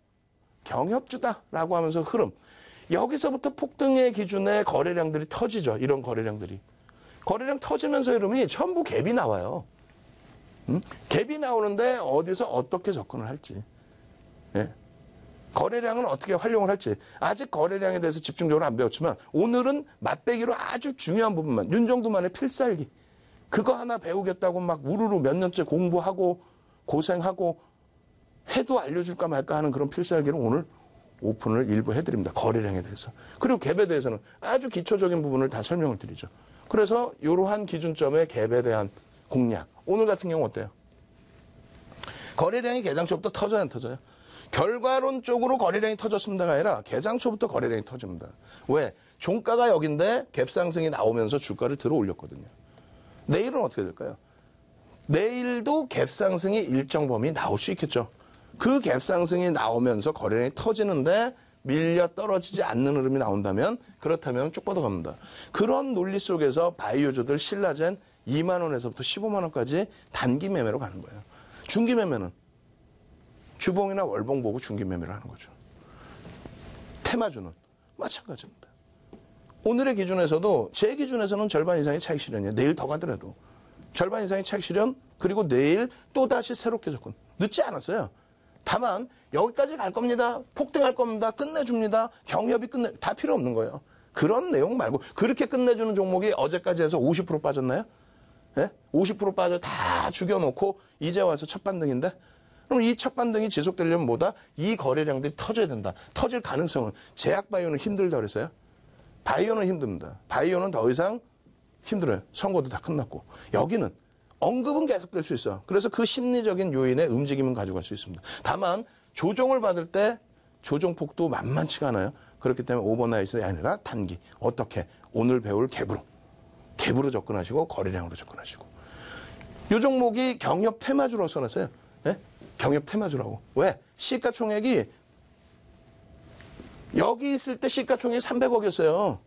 경협주다라고 하면서 흐름. 여기서부터 폭등의 기준에 거래량들이 터지죠. 이런 거래량 터지면서 흐름이 전부 갭이 나와요. 갭이 나오는데 어디서 어떻게 접근을 할지, 예. 거래량은 어떻게 활용을 할지 아직 거래량에 대해서 집중적으로 안 배웠지만, 오늘은 맛배기로 아주 중요한 부분만, 윤정두만의 필살기, 그거 하나 배우겠다고 막 우르르 몇 년째 공부하고 고생하고 해도 알려줄까 말까 하는 그런 필살기를 오늘 오픈을 일부 해드립니다. 거래량에 대해서. 그리고 갭에 대해서는 아주 기초적인 부분을 다 설명을 드리죠. 그래서 이러한 기준점의 갭에 대한 공략, 오늘 같은 경우 어때요? 거래량이 개장초부터 터져야 안 터져요? 결과론적으로 거래량이 터졌습니다가 아니라 개장초부터 거래량이 터집니다. 왜? 종가가 여긴데 갭 상승이 나오면서 주가를 들어 올렸거든요. 내일은 어떻게 될까요? 내일도 갭 상승이 일정 범위 나올 수 있겠죠. 그 갭 상승이 나오면서 거래량이 터지는데 밀려 떨어지지 않는 흐름이 나온다면, 그렇다면 쭉 뻗어갑니다. 그런 논리 속에서 바이오주들 신라젠 2만 원에서부터 15만 원까지 단기 매매로 가는 거예요. 중기 매매는 주봉이나 월봉 보고 중기 매매를 하는 거죠. 테마주는 마찬가지입니다. 오늘의 기준에서도 제 기준에서는 절반 이상의 차익 실현이에요. 내일 더 가더라도 절반 이상의 차익 실현, 그리고 내일 또다시 새롭게 접근. 늦지 않았어요. 다만 여기까지 갈 겁니다. 폭등할 겁니다. 끝내줍니다. 경협이 다 필요 없는 거예요. 그런 내용 말고, 그렇게 끝내주는 종목이 어제까지 해서 50% 빠졌나요? 예? 50% 빠져 다 죽여놓고 이제 와서 첫 반등인데, 그럼 이 첫 반등이 지속되려면 뭐다? 이 거래량들이 터져야 된다. 터질 가능성은, 제약바이오는 힘들다 그랬어요? 바이오는 힘듭니다. 바이오는 더 이상 힘들어요. 선거도 다 끝났고. 여기는 언급은 계속될 수 있어요. 그래서 그 심리적인 요인의 움직임은 가져갈 수 있습니다. 다만 조정을 받을 때 조정폭도 만만치가 않아요. 그렇기 때문에 오버나잇이 아니라 단기. 어떻게? 오늘 배울 갭으로 접근하시고 거래량으로 접근하시고. 이 종목이 경협 테마주로 써놨어요. 예? 경협 테마주라고. 왜? 시가총액이 여기 있을 때 시가총액이 300억이었어요.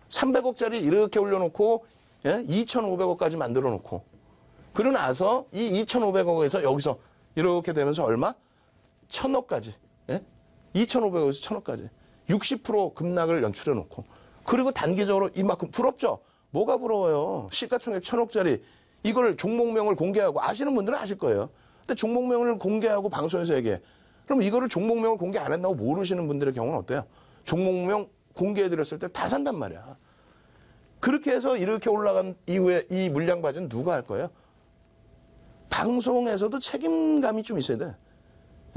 300억짜리 이렇게 올려놓고, 예? 2,500억까지 만들어 놓고, 그러고 나서 이 2,500억에서 여기서 이렇게 되면서 얼마? 1,000억까지. 예? 2,500억에서 1,000억까지. 60% 급락을 연출해 놓고, 그리고 단기적으로 이만큼 부럽죠? 뭐가 부러워요? 시가총액 1,000억짜리 이걸 종목명을 공개하고, 아시는 분들은 아실 거예요. 근데 종목명을 공개하고 방송에서 얘기해. 그럼 이거를 종목명을 공개 안 했다고 모르시는 분들의 경우는 어때요? 종목명 공개해드렸을 때 다 산단 말이야. 그렇게 해서 이렇게 올라간 이후에 이 물량 과정 누가 할 거예요? 방송에서도 책임감이 좀 있어야 돼.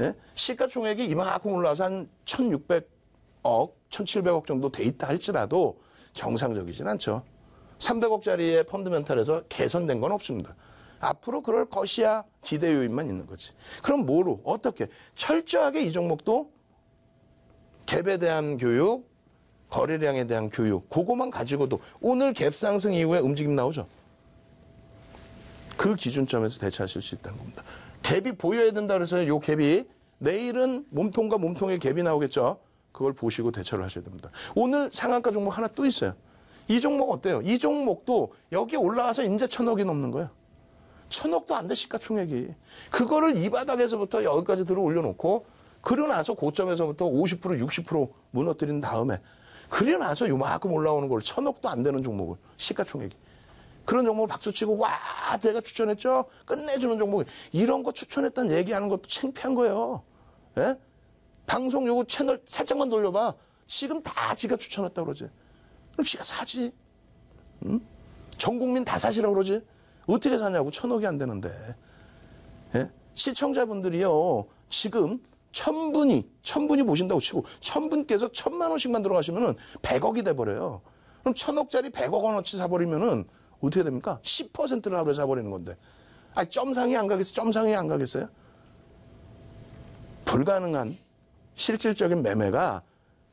예? 시가총액이 이만큼 올라와서 한 1,600억, 1,700억 정도 돼 있다 할지라도 정상적이진 않죠. 300억짜리의 펀드멘탈에서 개선된 건 없습니다. 앞으로 그럴 것이야 기대 요인만 있는 거지. 그럼 뭐로? 어떻게? 철저하게 이 종목도 갭에 대한 교육, 거래량에 대한 교육, 그거만 가지고도 오늘 갭 상승 이후에 움직임 나오죠. 그 기준점에서 대처하실 수 있다는 겁니다. 갭이 보여야 된다 그래서 요 갭이 내일은 몸통과 몸통의 갭이 나오겠죠. 그걸 보시고 대처를 하셔야 됩니다. 오늘 상한가 종목 하나 또 있어요. 이 종목 어때요? 이 종목도 여기 올라와서 이제 1,000억이 넘는 거예요. 1,000억도 안 돼, 시가총액이. 그거를 이 바닥에서부터 여기까지 들어 올려놓고 그러고 나서 고점에서부터 50%, 60% 무너뜨린 다음에 그러고 나서 요만큼 올라오는 걸 1,000억도 안 되는 종목을, 시가총액이. 그런 종목을 박수치고 와 제가 추천했죠. 끝내주는 종목. 이런 거 추천했다는 얘기하는 것도 창피한 거예요. 예? 방송 요거 채널 살짝만 돌려봐. 지금 다 지가 추천했다고 그러지. 그럼 지가 사지. 응? 전 국민 다 사시라고 그러지. 어떻게 사냐고. 1,000억이 안 되는데. 예? 시청자분들이요. 지금 1,000분이 보신다고 치고 1,000분께서 1,000만 원씩만 들어가시면은 100억이 돼버려요. 그럼 1,000억짜리 100억 원어치 사버리면은 어떻게 됩니까? 10%를 하루에 사버리는 건데. 아니, 점상이 안 가겠어요? 점상이 안 가겠어요? 불가능한, 실질적인 매매가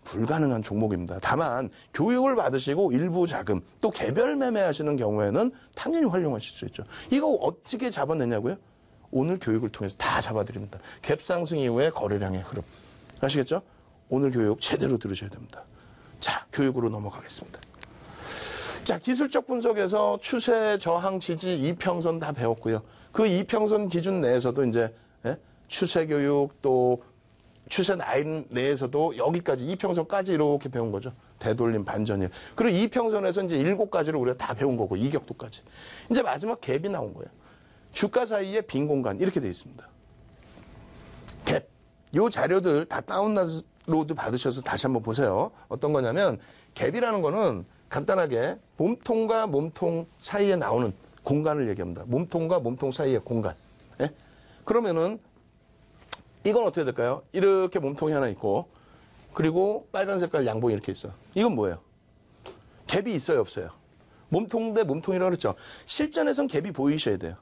불가능한 종목입니다. 다만, 교육을 받으시고 일부 자금, 또 개별 매매하시는 경우에는 당연히 활용하실 수 있죠. 이거 어떻게 잡아내냐고요? 오늘 교육을 통해서 다 잡아드립니다. 갭 상승 이후에 거래량의 흐름. 아시겠죠? 오늘 교육 제대로 들으셔야 됩니다. 자, 교육으로 넘어가겠습니다. 자, 기술적 분석에서 추세, 저항, 지지, 이평선 다 배웠고요. 그 이평선 기준 내에서도 이제 추세 교육 또 추세 라인 내에서도 여기까지 이평선까지 이렇게 배운 거죠. 되돌림, 반전일. 그리고 이평선에서 이제 7가지를 우리가 다 배운 거고 이격도까지. 이제 마지막 갭이 나온 거예요. 주가 사이에 빈 공간 이렇게 돼 있습니다. 갭. 요 자료들 다 다운로드 받으셔서 다시 한번 보세요. 어떤 거냐면 갭이라는 거는 간단하게 몸통과 몸통 사이에 나오는 공간을 얘기합니다. 몸통과 몸통 사이의 공간. 예? 그러면은 이건 어떻게 될까요? 이렇게 몸통이 하나 있고 그리고 빨간 색깔 양봉이 이렇게 있어요. 이건 뭐예요? 갭이 있어요, 없어요? 몸통 대 몸통이라고 그랬죠. 실전에선 갭이 보이셔야 돼요.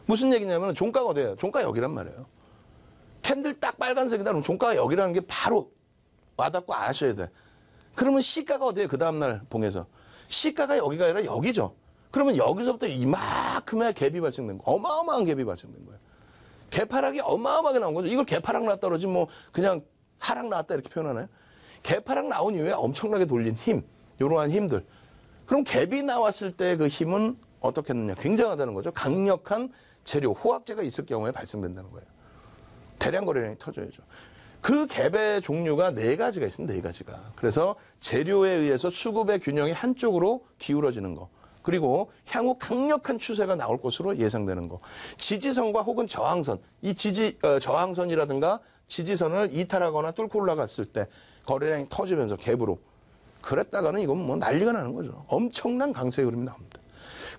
무슨 얘기냐면 종가가 어디예요? 종가 여기란 말이에요. 캔들 딱 빨간색이다 그러면 종가가 여기라는 게 바로 와닿고 아셔야 돼. 그러면 시가가 어디예요? 그 다음날 봉에서. 시가가 여기가 아니라 여기죠. 그러면 여기서부터 이만큼의 갭이 발생된 거예요. 어마어마한 갭이 발생된 거예요. 갭 하락이 어마어마하게 나온 거죠. 이걸 갭 하락 나왔다 그러지 뭐 그냥 하락 나왔다 이렇게 표현하나요? 갭 하락 나온 이후에 엄청나게 돌린 힘, 이러한 힘들. 그럼 갭이 나왔을 때 그 힘은 어떻겠느냐? 굉장하다는 거죠. 강력한 재료, 호학제가 있을 경우에 발생된다는 거예요. 대량 거래량이 터져야죠. 그 갭의 종류가 4가지가 있습니다. 4가지가. 그래서 재료에 의해서 수급의 균형이 한쪽으로 기울어지는 거. 그리고 향후 강력한 추세가 나올 것으로 예상되는 거. 지지선과 혹은 저항선. 이 저항선이라든가 지지선을 이탈하거나 뚫고 올라갔을 때 거래량이 터지면서 갭으로. 그랬다가는 이건 뭐 난리가 나는 거죠. 엄청난 강세의 흐름이 나옵니다.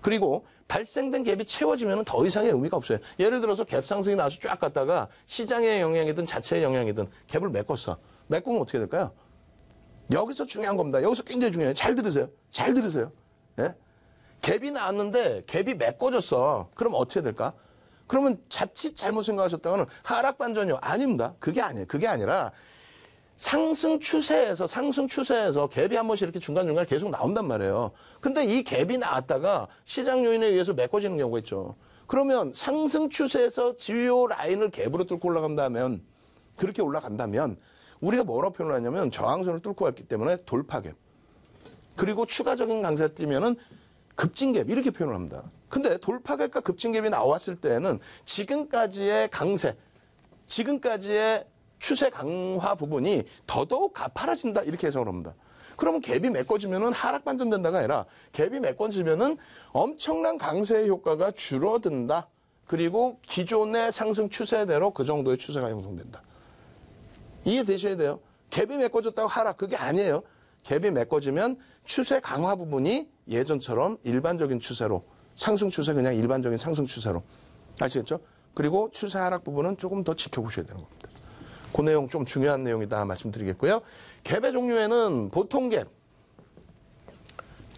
그리고 발생된 갭이 채워지면 더 이상의 의미가 없어요. 예를 들어서 갭 상승이 나와서 쫙 갔다가 시장의 영향이든 자체의 영향이든 갭을 메꿨어. 메꾸면 어떻게 될까요? 여기서 중요한 겁니다. 여기서 굉장히 중요해요. 잘 들으세요. 잘 들으세요. 예? 갭이 나왔는데 갭이 메꿔졌어. 그럼 어떻게 될까? 그러면 자칫 잘못 생각하셨다가는 하락 반전이요. 아닙니다. 그게 아니에요. 그게 아니라 상승 추세에서 갭이 한 번씩 이렇게 중간중간에 계속 나온단 말이에요. 근데 이 갭이 나왔다가 시장 요인에 의해서 메꿔지는 경우가 있죠. 그러면 상승 추세에서 주요 라인을 갭으로 뚫고 올라간다면, 그렇게 올라간다면 우리가 뭐라고 표현을 하냐면 저항선을 뚫고 갔기 때문에 돌파갭. 그리고 추가적인 강세가 뛰면은 급진갭 이렇게 표현을 합니다. 근데 돌파갭과 급진갭이 나왔을 때는 지금까지의 강세, 지금까지의 추세 강화 부분이 더더욱 가파라진다 이렇게 해석을 합니다. 그러면 갭이 메꿔지면은 하락 반전된다가 아니라 갭이 메꿔지면은 엄청난 강세의 효과가 줄어든다. 그리고 기존의 상승 추세대로 그 정도의 추세가 형성된다. 이해되셔야 돼요. 갭이 메꿔졌다고 하락 그게 아니에요. 갭이 메꿔지면 추세 강화 부분이 예전처럼 일반적인 추세로 상승 추세 그냥 일반적인 상승 추세로 아시겠죠? 그리고 추세 하락 부분은 조금 더 지켜보셔야 되는 겁니다. 그 내용 좀 중요한 내용이다 말씀드리겠고요. 갭의 종류에는 보통 갭,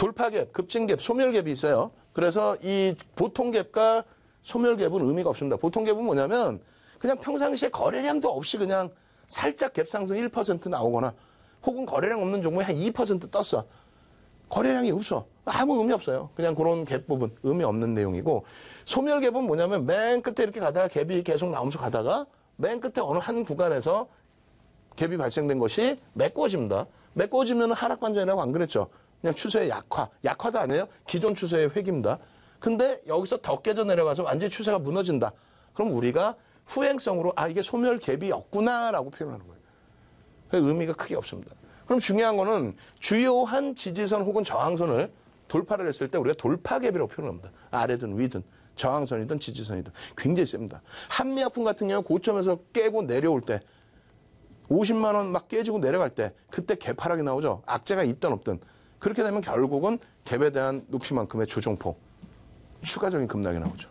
돌파갭, 급진갭, 소멸갭이 있어요. 그래서 이 보통갭과 소멸갭은 의미가 없습니다. 보통갭은 뭐냐면 그냥 평상시에 거래량도 없이 그냥 살짝 갭 상승 1% 나오거나 혹은 거래량 없는 종목이 한 2% 떴어. 거래량이 없어. 아무 의미 없어요. 그냥 그런 갭 부분 의미 없는 내용이고, 소멸갭은 뭐냐면 맨 끝에 이렇게 가다가 갭이 계속 나오면서 가다가 맨 끝에 어느 한 구간에서 갭이 발생된 것이 메꿔집니다. 메꿔지면 하락 반전이라고 안 그랬죠. 그냥 추세의 약화도 아니에요. 기존 추세의 획입니다. 근데 여기서 더 깨져 내려가서 완전히 추세가 무너진다. 그럼 우리가 후행성으로 이게 소멸갭이었구나라고 표현하는 거예요. 의미가 크게 없습니다. 그럼 중요한 거는 주요한 지지선 혹은 저항선을 돌파를 했을 때 우리가 돌파갭이라고 표현합니다. 아래든 위든 저항선이든 지지선이든 굉장히 셉니다. 한미약품 같은 경우 고점에서 깨고 내려올 때 50만 원 막 깨지고 내려갈 때 그때 갭 하락이 나오죠. 악재가 있든 없든. 그렇게 되면 결국은 갭에 대한 높이만큼의 조정폭, 추가적인 급락이 나오죠.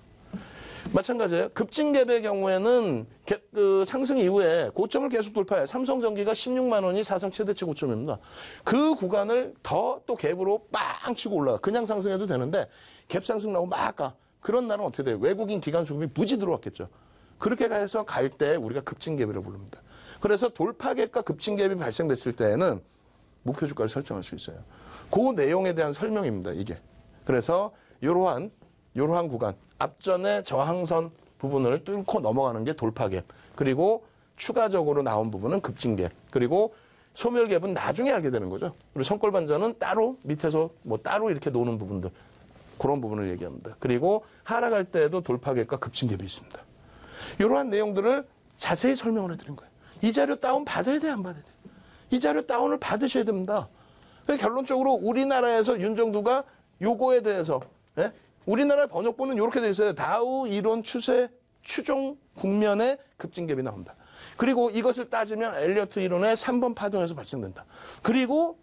마찬가지예요. 급진갭의 경우에는 상승 이후에 고점을 계속 돌파해. 삼성전기가 16만 원이 사상 최대치 고점입니다. 그 구간을 더 또 갭으로 빵 치고 올라가. 그냥 상승해도 되는데 갭 상승 나오고 막 가. 그런 날은 어떻게 돼요? 외국인 기관 수급이 무지 들어왔겠죠. 그렇게 해서 갈 때 우리가 급진갭이라고 부릅니다. 그래서 돌파갭과 급진갭이 발생됐을 때에는 목표 주가를 설정할 수 있어요. 그 내용에 대한 설명입니다, 이게. 그래서 이러한 구간, 앞전의 저항선 부분을 뚫고 넘어가는 게 돌파갭. 그리고 추가적으로 나온 부분은 급진갭. 그리고 소멸갭은 나중에 알게 되는 거죠. 그리고 성골 반전은 따로 밑에서 따로 이렇게 노는 부분들. 그런 부분을 얘기합니다. 그리고 하락할 때에도 돌파갭과 급진갭이 있습니다. 이러한 내용들을 자세히 설명을 해드린 거예요. 이 자료 다운 받아야 돼, 안 받아야 돼? 이 자료 다운을 받으셔야 됩니다. 결론적으로 우리나라에서 윤정두가 요거에 대해서, 우리나라 번역본은 이렇게 돼 있어요. 다우 이론 추세 추종 국면의 급진갭이 나온다. 그리고 이것을 따지면 엘리어트 이론의 3번 파동에서 발생된다. 그리고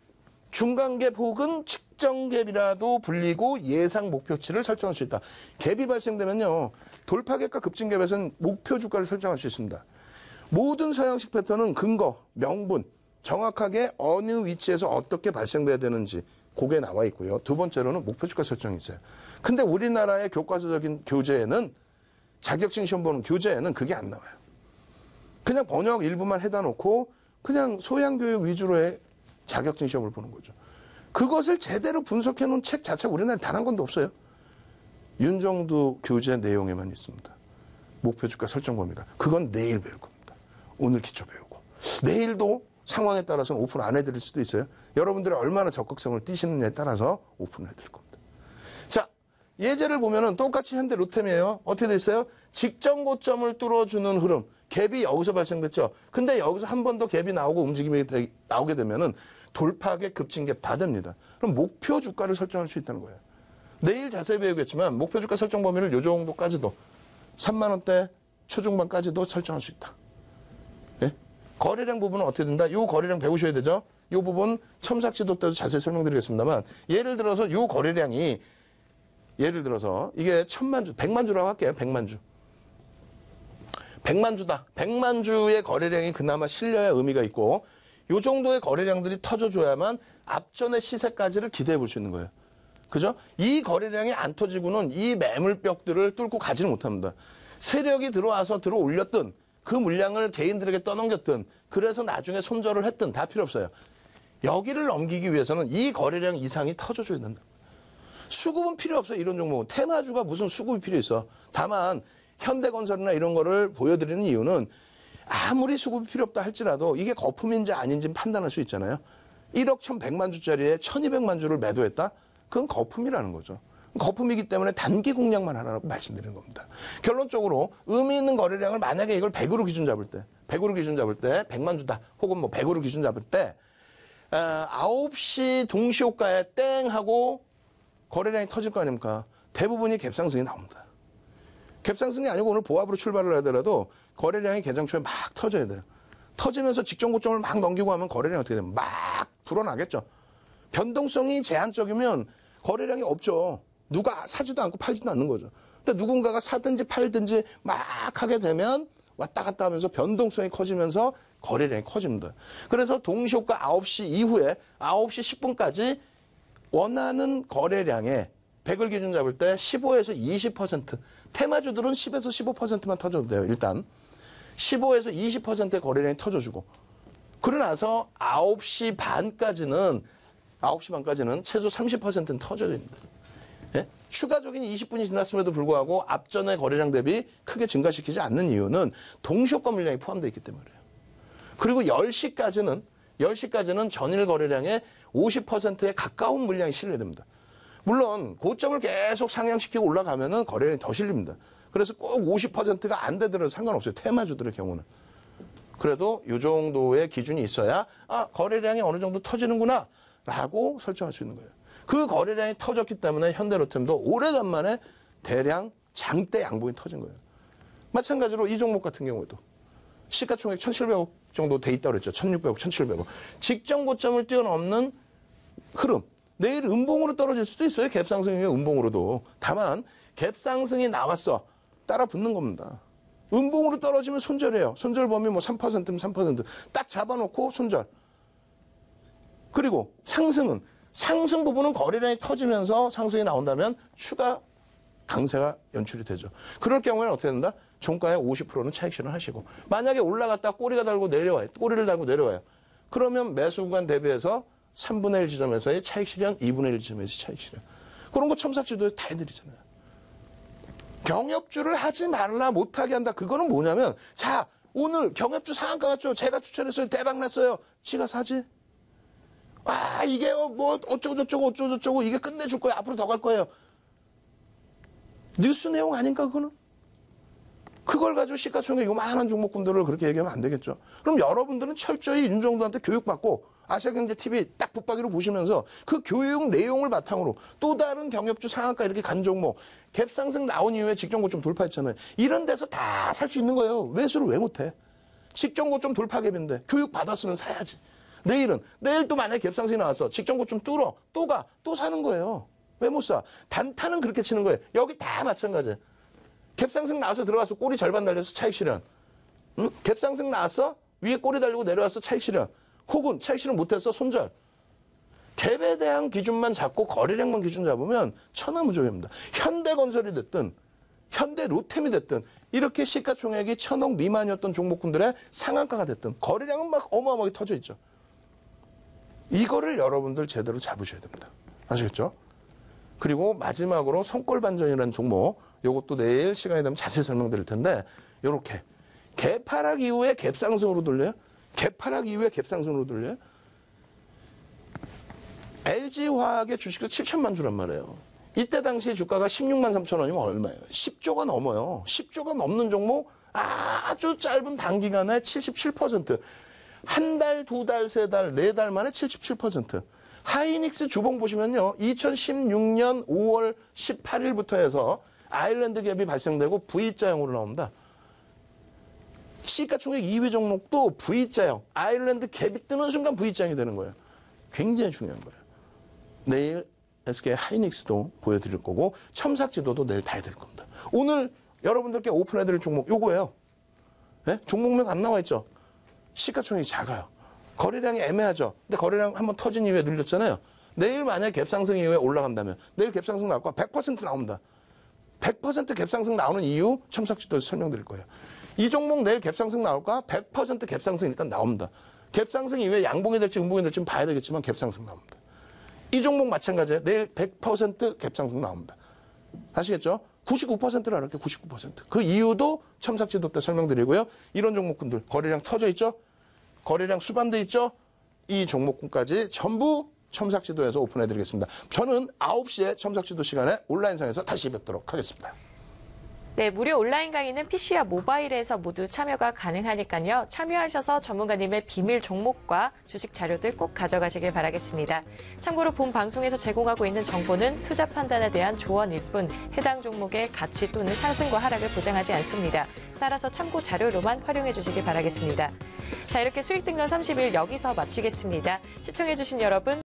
중간갭 혹은 측정갭이라도 불리고 예상 목표치를 설정할 수 있다. 갭이 발생되면요, 돌파갭과 급진갭에서는 목표 주가를 설정할 수 있습니다. 모든 서양식 패턴은 근거, 명분, 정확하게 어느 위치에서 어떻게 발생돼야 되는지 그게 나와 있고요. 두 번째로는 목표 주가 설정이 있어요. 근데 우리나라의 교과서적인 교재에는, 자격증 시험 보는 교재에는 그게 안 나와요. 그냥 번역 일부만 해다 놓고 그냥 소양 교육 위주로의 자격증 시험을 보는 거죠. 그것을 제대로 분석해 놓은 책 자체가 우리나라에 단 한 권도 없어요. 윤정두 교재 내용에만 있습니다. 목표 주가 설정 범위가. 그건 내일 배울 겁니다. 오늘 기초 배우고. 내일도 상황에 따라서는 오픈 안 해드릴 수도 있어요. 여러분들이 얼마나 적극성을 띠시느냐에 따라서 오픈을 해드릴 겁니다. 자, 예제를 보면은 똑같이 현대 로템이에요. 어떻게 돼 있어요? 직전 고점을 뚫어주는 흐름. 갭이 여기서 발생됐죠. 근데 여기서 한 번 더 갭이 나오고 움직임이 나오게 되면은 돌파갭 급진갭 받습니다. 그럼 목표 주가를 설정할 수 있다는 거예요. 내일 자세히 배우겠지만 목표 주가 설정 범위를 요 정도까지도 3만 원대 초중반까지도 설정할 수 있다. 예? 거래량 부분은 어떻게 된다? 요 거래량 배우셔야 되죠. 요 부분 첨삭지도 때도 자세히 설명드리겠습니다.만 예를 들어서 요 거래량이 예를 들어서 이게 1000만 주, 100만 주라고 할게요. 100만 주. 100만 주다. 100만 주의 거래량이 그나마 실려야 의미가 있고 요 정도의 거래량들이 터져줘야만 앞전의 시세까지를 기대해 볼 수 있는 거예요. 그죠? 이 거래량이 안 터지고는 이 매물벽들을 뚫고 가지는 못합니다. 세력이 들어와서 들어 올렸든 그 물량을 개인들에게 떠넘겼든 그래서 나중에 손절을 했든 다 필요 없어요. 여기를 넘기기 위해서는 이 거래량 이상이 터져줘야 된다. 수급은 필요 없어요. 이런 종목은. 테마주가 무슨 수급이 필요 있어. 다만 현대건설이나 이런 거를 보여드리는 이유는 아무리 수급이 필요 없다 할지라도 이게 거품인지 아닌지 판단할 수 있잖아요. 1억 1,100만 주짜리에 1,200만 주를 매도했다? 그건 거품이라는 거죠. 거품이기 때문에 단기 공략만 하라고 말씀드리는 겁니다. 결론적으로 의미 있는 거래량을 만약에 이걸 100으로 기준 잡을 때 100만 주다 혹은 100으로 기준 잡을 때 9시 동시호가에 땡 하고 거래량이 터질 거 아닙니까? 대부분이 갭상승이 나옵니다. 갭상승이 아니고 오늘 보합으로 출발을 하더라도 거래량이 개장 초에 막 터져야 돼요. 터지면서 직전 고점을 막 넘기고 하면 거래량이 어떻게 되면 막 불어나겠죠. 변동성이 제한적이면 거래량이 없죠. 누가 사지도 않고 팔지도 않는 거죠. 근데 누군가가 사든지 팔든지 막 하게 되면 왔다 갔다 하면서 변동성이 커지면서 거래량이 커집니다. 그래서 동시호가 9시 이후에 9시 10분까지 원하는 거래량에 100을 기준 잡을 때 15에서 20%, 테마주들은 10에서 15%만 터져도 돼요. 일단 15에서 20%의 거래량이 터져주고, 그러고 나서 9시 반까지는 최소 30%는 터져야 됩니다. 예? 추가적인 20분이 지났음에도 불구하고 앞전의 거래량 대비 크게 증가시키지 않는 이유는 동시효과 물량이 포함되어 있기 때문이에요. 그리고 10시까지는 전일 거래량의 50%에 가까운 물량이 실려야 됩니다. 물론 고점을 계속 상향시키고 올라가면은 거래량이 더 실립니다. 그래서 꼭 50%가 안 되더라도 상관없어요. 테마주들의 경우는. 그래도 이 정도의 기준이 있어야 거래량이 어느 정도 터지는구나 라고 설정할 수 있는 거예요. 그 거래량이 터졌기 때문에 현대로템도 오래간만에 대량 장대 양봉이 터진 거예요. 마찬가지로 이 종목 같은 경우에도 시가총액 1,700억 정도 돼 있다고 그랬죠. 1,600억, 1,700억. 직전 고점을 뛰어넘는 흐름. 내일 음봉으로 떨어질 수도 있어요. 갭상승 이후에 음봉으로도. 다만 갭상승이 나왔어. 따라 붙는 겁니다. 음봉으로 떨어지면 손절이에요. 손절 범위 뭐 3%면 3%. 딱 잡아놓고 손절. 그리고 상승은, 상승 부분은 거래량이 터지면서 상승이 나온다면 추가 강세가 연출이 되죠. 그럴 경우에는 어떻게 된다? 종가의 50%는 차익 실현하시고, 만약에 올라갔다 꼬리를 달고 내려와요. 그러면 매수 구간 대비해서 3분의 1 지점에서의 차익 실현, 2분의 1 지점에서의 차익 실현. 그런 거 첨삭지도에 다 해드리잖아요. 경협주를 하지 말라, 못하게 한다. 그거는 뭐냐면, 자, 오늘 경협주 상한가 갔죠. 제가 추천했어요. 대박 났어요. 지가 사지? 이게요, 뭐, 어쩌고저쩌고, 이게 끝내줄 거예요. 앞으로 더 갈 거예요. 뉴스 내용 아닌가, 그거는? 그걸 가지고 시가총액 요만한 종목군들을 그렇게 얘기하면 안 되겠죠. 그럼 여러분들은 철저히 윤정도한테 교육받고 아시아경제TV 딱 붙박이로 보시면서 그 교육 내용을 바탕으로 또 다른 경협주 상한가 이렇게 간 종목, 갭상승 나온 이후에 직전 고점 돌파했잖아요. 이런 데서 다 살 수 있는 거예요. 매수를 왜 못해? 직전 고점 돌파 갭인데 교육 받았으면 사야지. 내일 또 만약에 갭상승이 나왔어. 직전 고점 뚫어. 또 사는 거예요. 왜 못 사? 단타는 그렇게 치는 거예요. 여기 다 마찬가지예요. 갭상승 나와서 들어가서 꼬리 절반 달려서 차익 실현. 응? 갭상승 나왔어? 위에 꼬리 달리고 내려와서 차익 실현. 혹은 차익 실현 못해서 손절. 갭에 대한 기준만 잡고 거래량만 기준 잡으면 천하무적입니다. 현대건설이 됐든 현대로템이 됐든 이렇게 시가총액이 1,000억 미만이었던 종목군들의 상한가가 됐든 거래량은 막 어마어마하게 터져 있죠. 이거를 여러분들 제대로 잡으셔야 됩니다. 아시겠죠? 그리고 마지막으로 손골반전이라는 종목, 이것도 내일 시간이 되면 자세히 설명드릴 텐데, 요렇게 개파락 이후에 갭상승으로 돌려요. 개파락 이후에 갭상승으로 돌려요. LG화학의 주식도 7천만 주란 말이에요. 이때 당시 주가가 16만 3천 원이면 얼마예요? 10조가 넘어요. 10조가 넘는 종목 아주 짧은 단기간에 77%. 한 달, 두 달, 세 달, 네 달 만에 77%. 하이닉스 주봉 보시면요. 2016년 5월 18일부터 해서 아일랜드 갭이 발생되고 V자형으로 나옵니다. 시가총액 2위 종목도 V자형, 아일랜드 갭이 뜨는 순간 V자형이 되는 거예요. 굉장히 중요한 거예요. 내일 SK 하이닉스도 보여드릴 거고 첨삭지도도 내일 다 해드릴 겁니다. 오늘 여러분들께 오픈해드릴 종목 요거예요. 네? 종목명 안 나와 있죠? 시가총액이 작아요. 거래량이 애매하죠. 근데 거래량 한번 터진 이후에 늘렸잖아요. 내일 만약 갭상승 이후에 올라간다면 내일 갭상승 나올 거 100% 나옵니다. 100% 갭상승 나오는 이유 첨삭지도에서 설명드릴 거예요. 이 종목 내일 갭상승 나올까? 100% 갭상승 일단 나옵니다. kép상승 이후에 양봉이 될지 음봉이 될지 봐야 되겠지만 갭상승 나옵니다. 이 종목 마찬가지예요. 내일 100% 갭상승 나옵니다. 아시겠죠? 99%를 알았게 99%. 그 이유도 첨삭지도 때 설명드리고요. 이런 종목군들 거래량 터져 있죠? 거래량 수반돼 있죠? 이 종목군까지 전부 첨삭지도에서 오픈해드리겠습니다. 저는 9시에 첨삭지도 시간에 온라인상에서 다시 뵙도록 하겠습니다. 네, 무료 온라인 강의는 PC와 모바일에서 모두 참여가 가능하니까요. 참여하셔서 전문가님의 비밀 종목과 주식 자료들 꼭 가져가시길 바라겠습니다. 참고로 본 방송에서 제공하고 있는 정보는 투자 판단에 대한 조언일 뿐 해당 종목의 가치 또는 상승과 하락을 보장하지 않습니다. 따라서 참고 자료로만 활용해 주시길 바라겠습니다. 자, 이렇게 수익등전 30일 여기서 마치겠습니다. 시청해 주신 여러분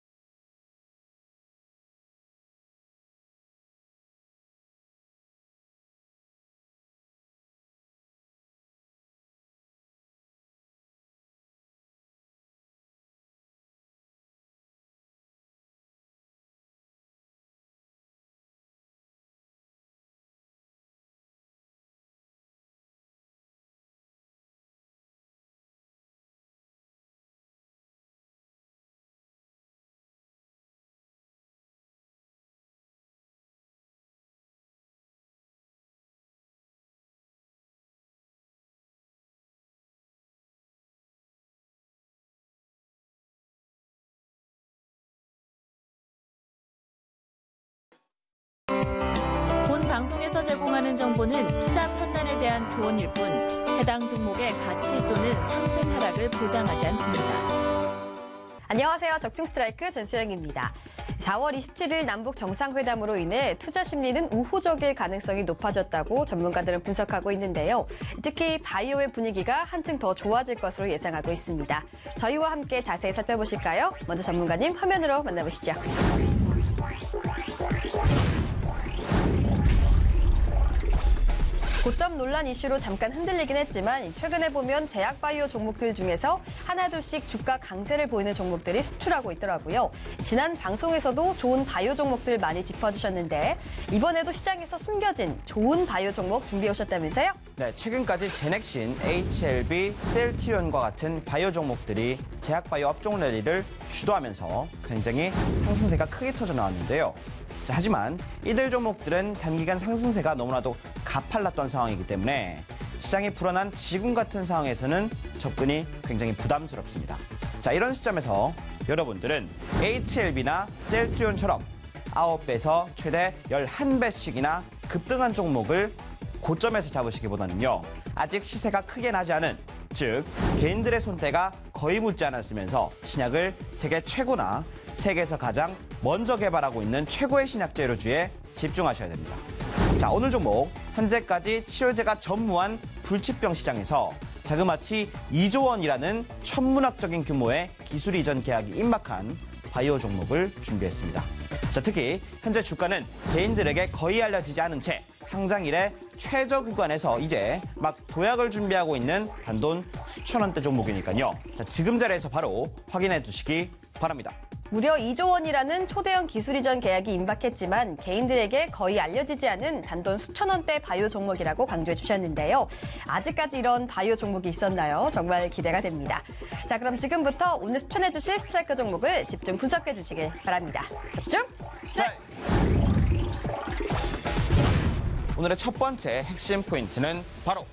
방송에서 제공하는 정보는 투자 판단에 대한 조언일 뿐 해당 종목의 가치 또는 상승 하락을 보장하지 않습니다. 안녕하세요. 적중스트라이크 전수영입니다. 4월 27일 남북 정상회담으로 인해 투자 심리는 우호적일 가능성이 높아졌다고 전문가들은 분석하고 있는데요. 특히 바이오의 분위기가 한층 더 좋아질 것으로 예상하고 있습니다. 저희와 함께 자세히 살펴보실까요? 먼저 전문가님 화면으로 만나보시죠. 고점 논란 이슈로 잠깐 흔들리긴 했지만 최근에 보면 제약 바이오 종목들 중에서 하나둘씩 주가 강세를 보이는 종목들이 속출하고 있더라고요. 지난 방송에서도 좋은 바이오 종목들 많이 짚어주셨는데 이번에도 시장에서 숨겨진 좋은 바이오 종목 준비해 오셨다면서요? 네, 최근까지 제넥신, HLB, 셀트리온과 같은 바이오 종목들이 제약 바이오 업종 랠리를 주도하면서 굉장히 상승세가 크게 터져 나왔는데요. 자, 하지만 이들 종목들은 단기간 상승세가 너무나도 가팔랐던 상황이기 때문에 시장이 불안한 지금 같은 상황에서는 접근이 굉장히 부담스럽습니다. 자, 이런 시점에서 여러분들은 HLB나 셀트리온처럼 9배에서 최대 11배씩이나 급등한 종목을 고점에서 잡으시기보다는요, 아직 시세가 크게 나지 않은, 즉 개인들의 손때가 거의 묻지 않았으면서 신약을 세계 최고나 세계에서 가장 먼저 개발하고 있는 최고의 신약 재료주에 집중하셔야 됩니다. 자, 오늘 종목 현재까지 치료제가 전무한 불치병 시장에서 자그마치 2조 원이라는 천문학적인 규모의 기술 이전 계약이 임박한 바이오 종목을 준비했습니다. 자, 특히 현재 주가는 개인들에게 거의 알려지지 않은 채 상장 이래 최저 구간에서 이제 막 도약을 준비하고 있는 단돈 수천 원대 종목이니까요. 자, 지금 자리에서 바로 확인해 두시기 바랍니다. 무려 2조 원이라는 초대형 기술 이전 계약이 임박했지만 개인들에게 거의 알려지지 않은 단돈 수천 원대 바이오 종목이라고 강조해 주셨는데요. 아직까지 이런 바이오 종목이 있었나요? 정말 기대가 됩니다. 자, 그럼 지금부터 오늘 추천해 주실 스트라이크 종목을 집중 분석해 주시길 바랍니다. 집중! 시작! 오늘의 첫 번째 핵심 포인트는 바로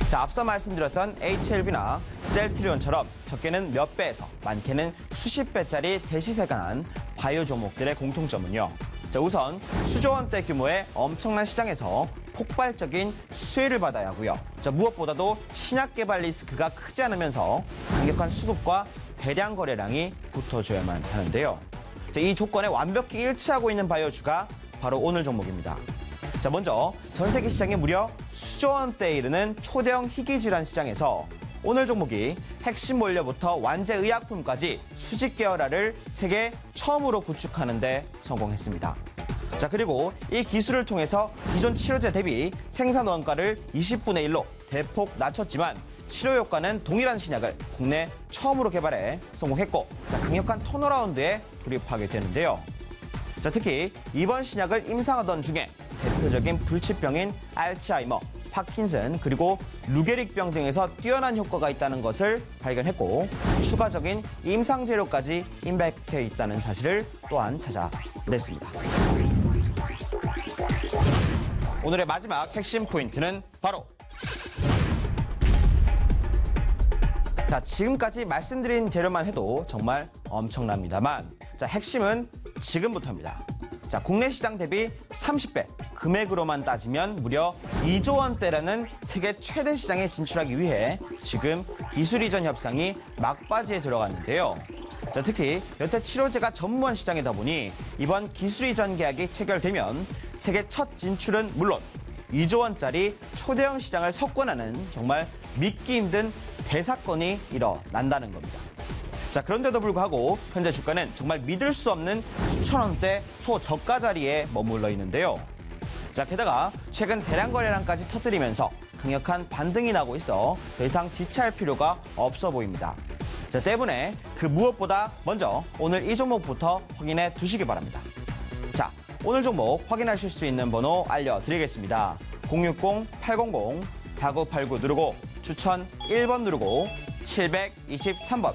자, 앞서 말씀드렸던 HLB나 셀트리온처럼 적게는 몇 배에서 많게는 수십 배짜리 대시세가 난 바이오 종목들의 공통점은요. 자, 우선 수조 원대 규모의 엄청난 시장에서 폭발적인 수혜를 받아야 하고요. 자, 무엇보다도 신약 개발 리스크가 크지 않으면서 강력한 수급과 대량 거래량이 붙어줘야만 하는데요. 자, 이 조건에 완벽히 일치하고 있는 바이오주가 바로 오늘 종목입니다. 자, 먼저 전 세계 시장이 무려 수조 원대에 이르는 초대형 희귀 질환 시장에서 오늘 종목이 핵심 원료부터 완제 의약품까지 수직 계열화를 세계 처음으로 구축하는 데 성공했습니다. 자, 그리고 이 기술을 통해서 기존 치료제 대비 생산 원가를 20분의 1로 대폭 낮췄지만 치료 효과는 동일한 신약을 국내 처음으로 개발해 성공했고, 자, 강력한 턴어라운드에 돌입하게 되는데요. 자, 특히 이번 신약을 임상하던 중에 대표적인 불치병인 알츠하이머, 파킨슨, 그리고 루게릭병 등에서 뛰어난 효과가 있다는 것을 발견했고 추가적인 임상 재료까지 임박해 있다는 사실을 또한 찾아냈습니다. 오늘의 마지막 핵심 포인트는 바로 자, 지금까지 말씀드린 재료만 해도 정말 엄청납니다만 자, 핵심은 지금부터입니다. 자, 국내 시장 대비 30배, 금액으로만 따지면 무려 2조 원대라는 세계 최대 시장에 진출하기 위해 지금 기술 이전 협상이 막바지에 들어갔는데요. 자, 특히 여태 치료제가 전무한 시장이다 보니 이번 기술 이전 계약이 체결되면 세계 첫 진출은 물론 2조 원짜리 초대형 시장을 석권하는 정말 믿기 힘든 대사건이 일어난다는 겁니다. 자, 그런데도 불구하고 현재 주가는 정말 믿을 수 없는 수천 원대 초저가 자리에 머물러 있는데요. 자, 게다가 최근 대량 거래량까지 터뜨리면서 강력한 반등이 나고 있어 더 이상 지체할 필요가 없어 보입니다. 자, 때문에 그 무엇보다 먼저 오늘 이 종목부터 확인해 두시기 바랍니다. 자, 오늘 종목 확인하실 수 있는 번호 알려드리겠습니다. 060-800-4989 누르고 추천 1번 누르고 723번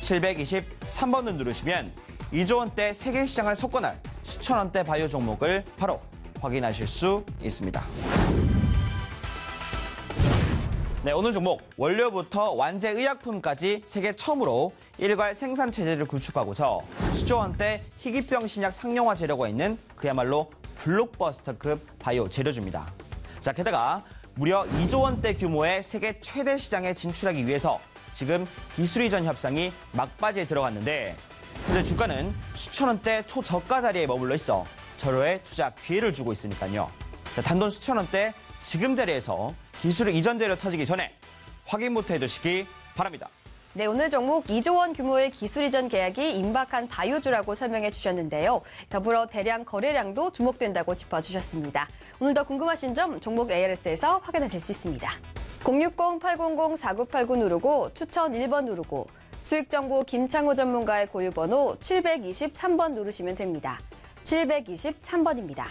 723번을 누르시면 2조 원대 세계 시장을 석권할 수천 원대 바이오 종목을 바로 확인하실 수 있습니다. 네, 오늘 종목 원료부터 완제 의약품까지 세계 처음으로 일괄 생산 체제를 구축하고서 수조 원대 희귀병 신약 상용화 재료가 있는 그야말로 블록버스터급 바이오 재료주입니다. 자, 게다가 무려 2조 원대 규모의 세계 최대 시장에 진출하기 위해서 지금 기술 이전 협상이 막바지에 들어갔는데 현재 주가는 수천 원대 초저가 자리에 머물러 있어 절호의 투자 기회를 주고 있으니까요. 자, 단돈 수천 원대 지금 자리에서 기술 이전 재료 터지기 전에 확인부터 해두시기 바랍니다. 네, 오늘 종목 2조 원 규모의 기술 이전 계약이 임박한 바이오주라고 설명해 주셨는데요. 더불어 대량 거래량도 주목된다고 짚어주셨습니다. 오늘 더 궁금하신 점 종목 ARS에서 확인하실 수 있습니다. 060-800-4989 누르고 추천 1번 누르고 수익정보 김창호 전문가의 고유번호 723번 누르시면 됩니다. 723번입니다.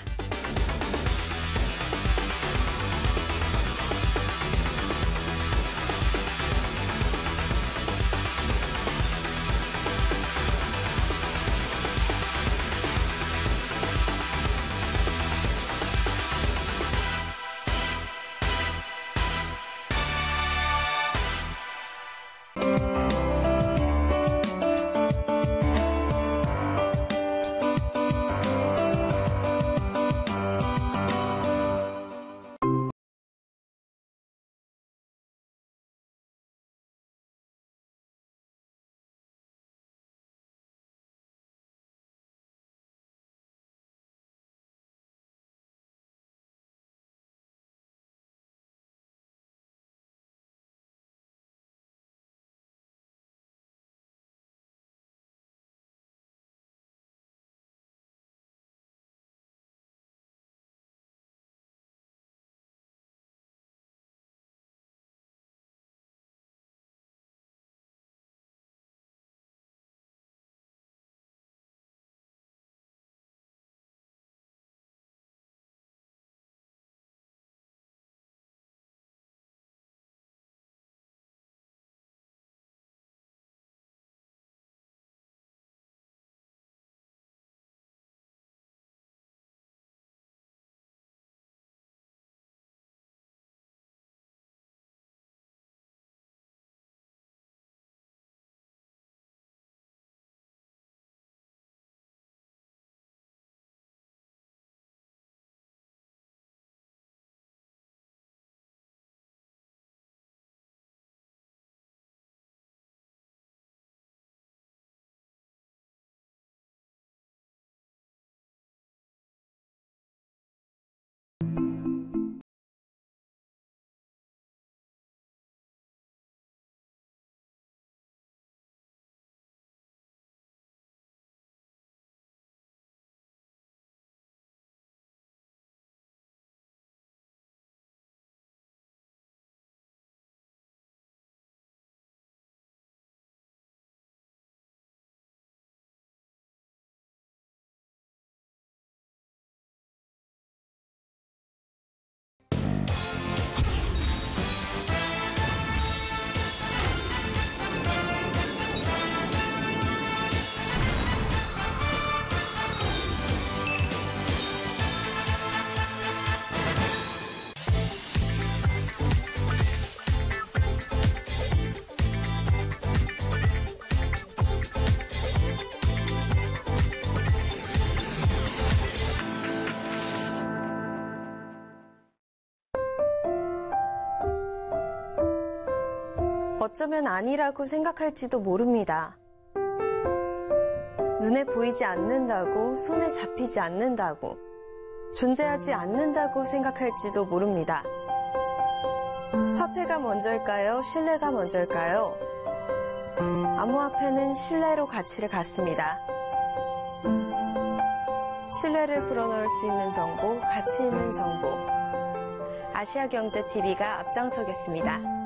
어쩌면 아니라고 생각할지도 모릅니다. 눈에 보이지 않는다고, 손에 잡히지 않는다고, 존재하지 않는다고 생각할지도 모릅니다. 화폐가 먼저일까요? 신뢰가 먼저일까요? 암호화폐는 신뢰로 가치를 갖습니다. 신뢰를 불어넣을 수 있는 정보, 가치 있는 정보. 아시아경제TV가 앞장서겠습니다.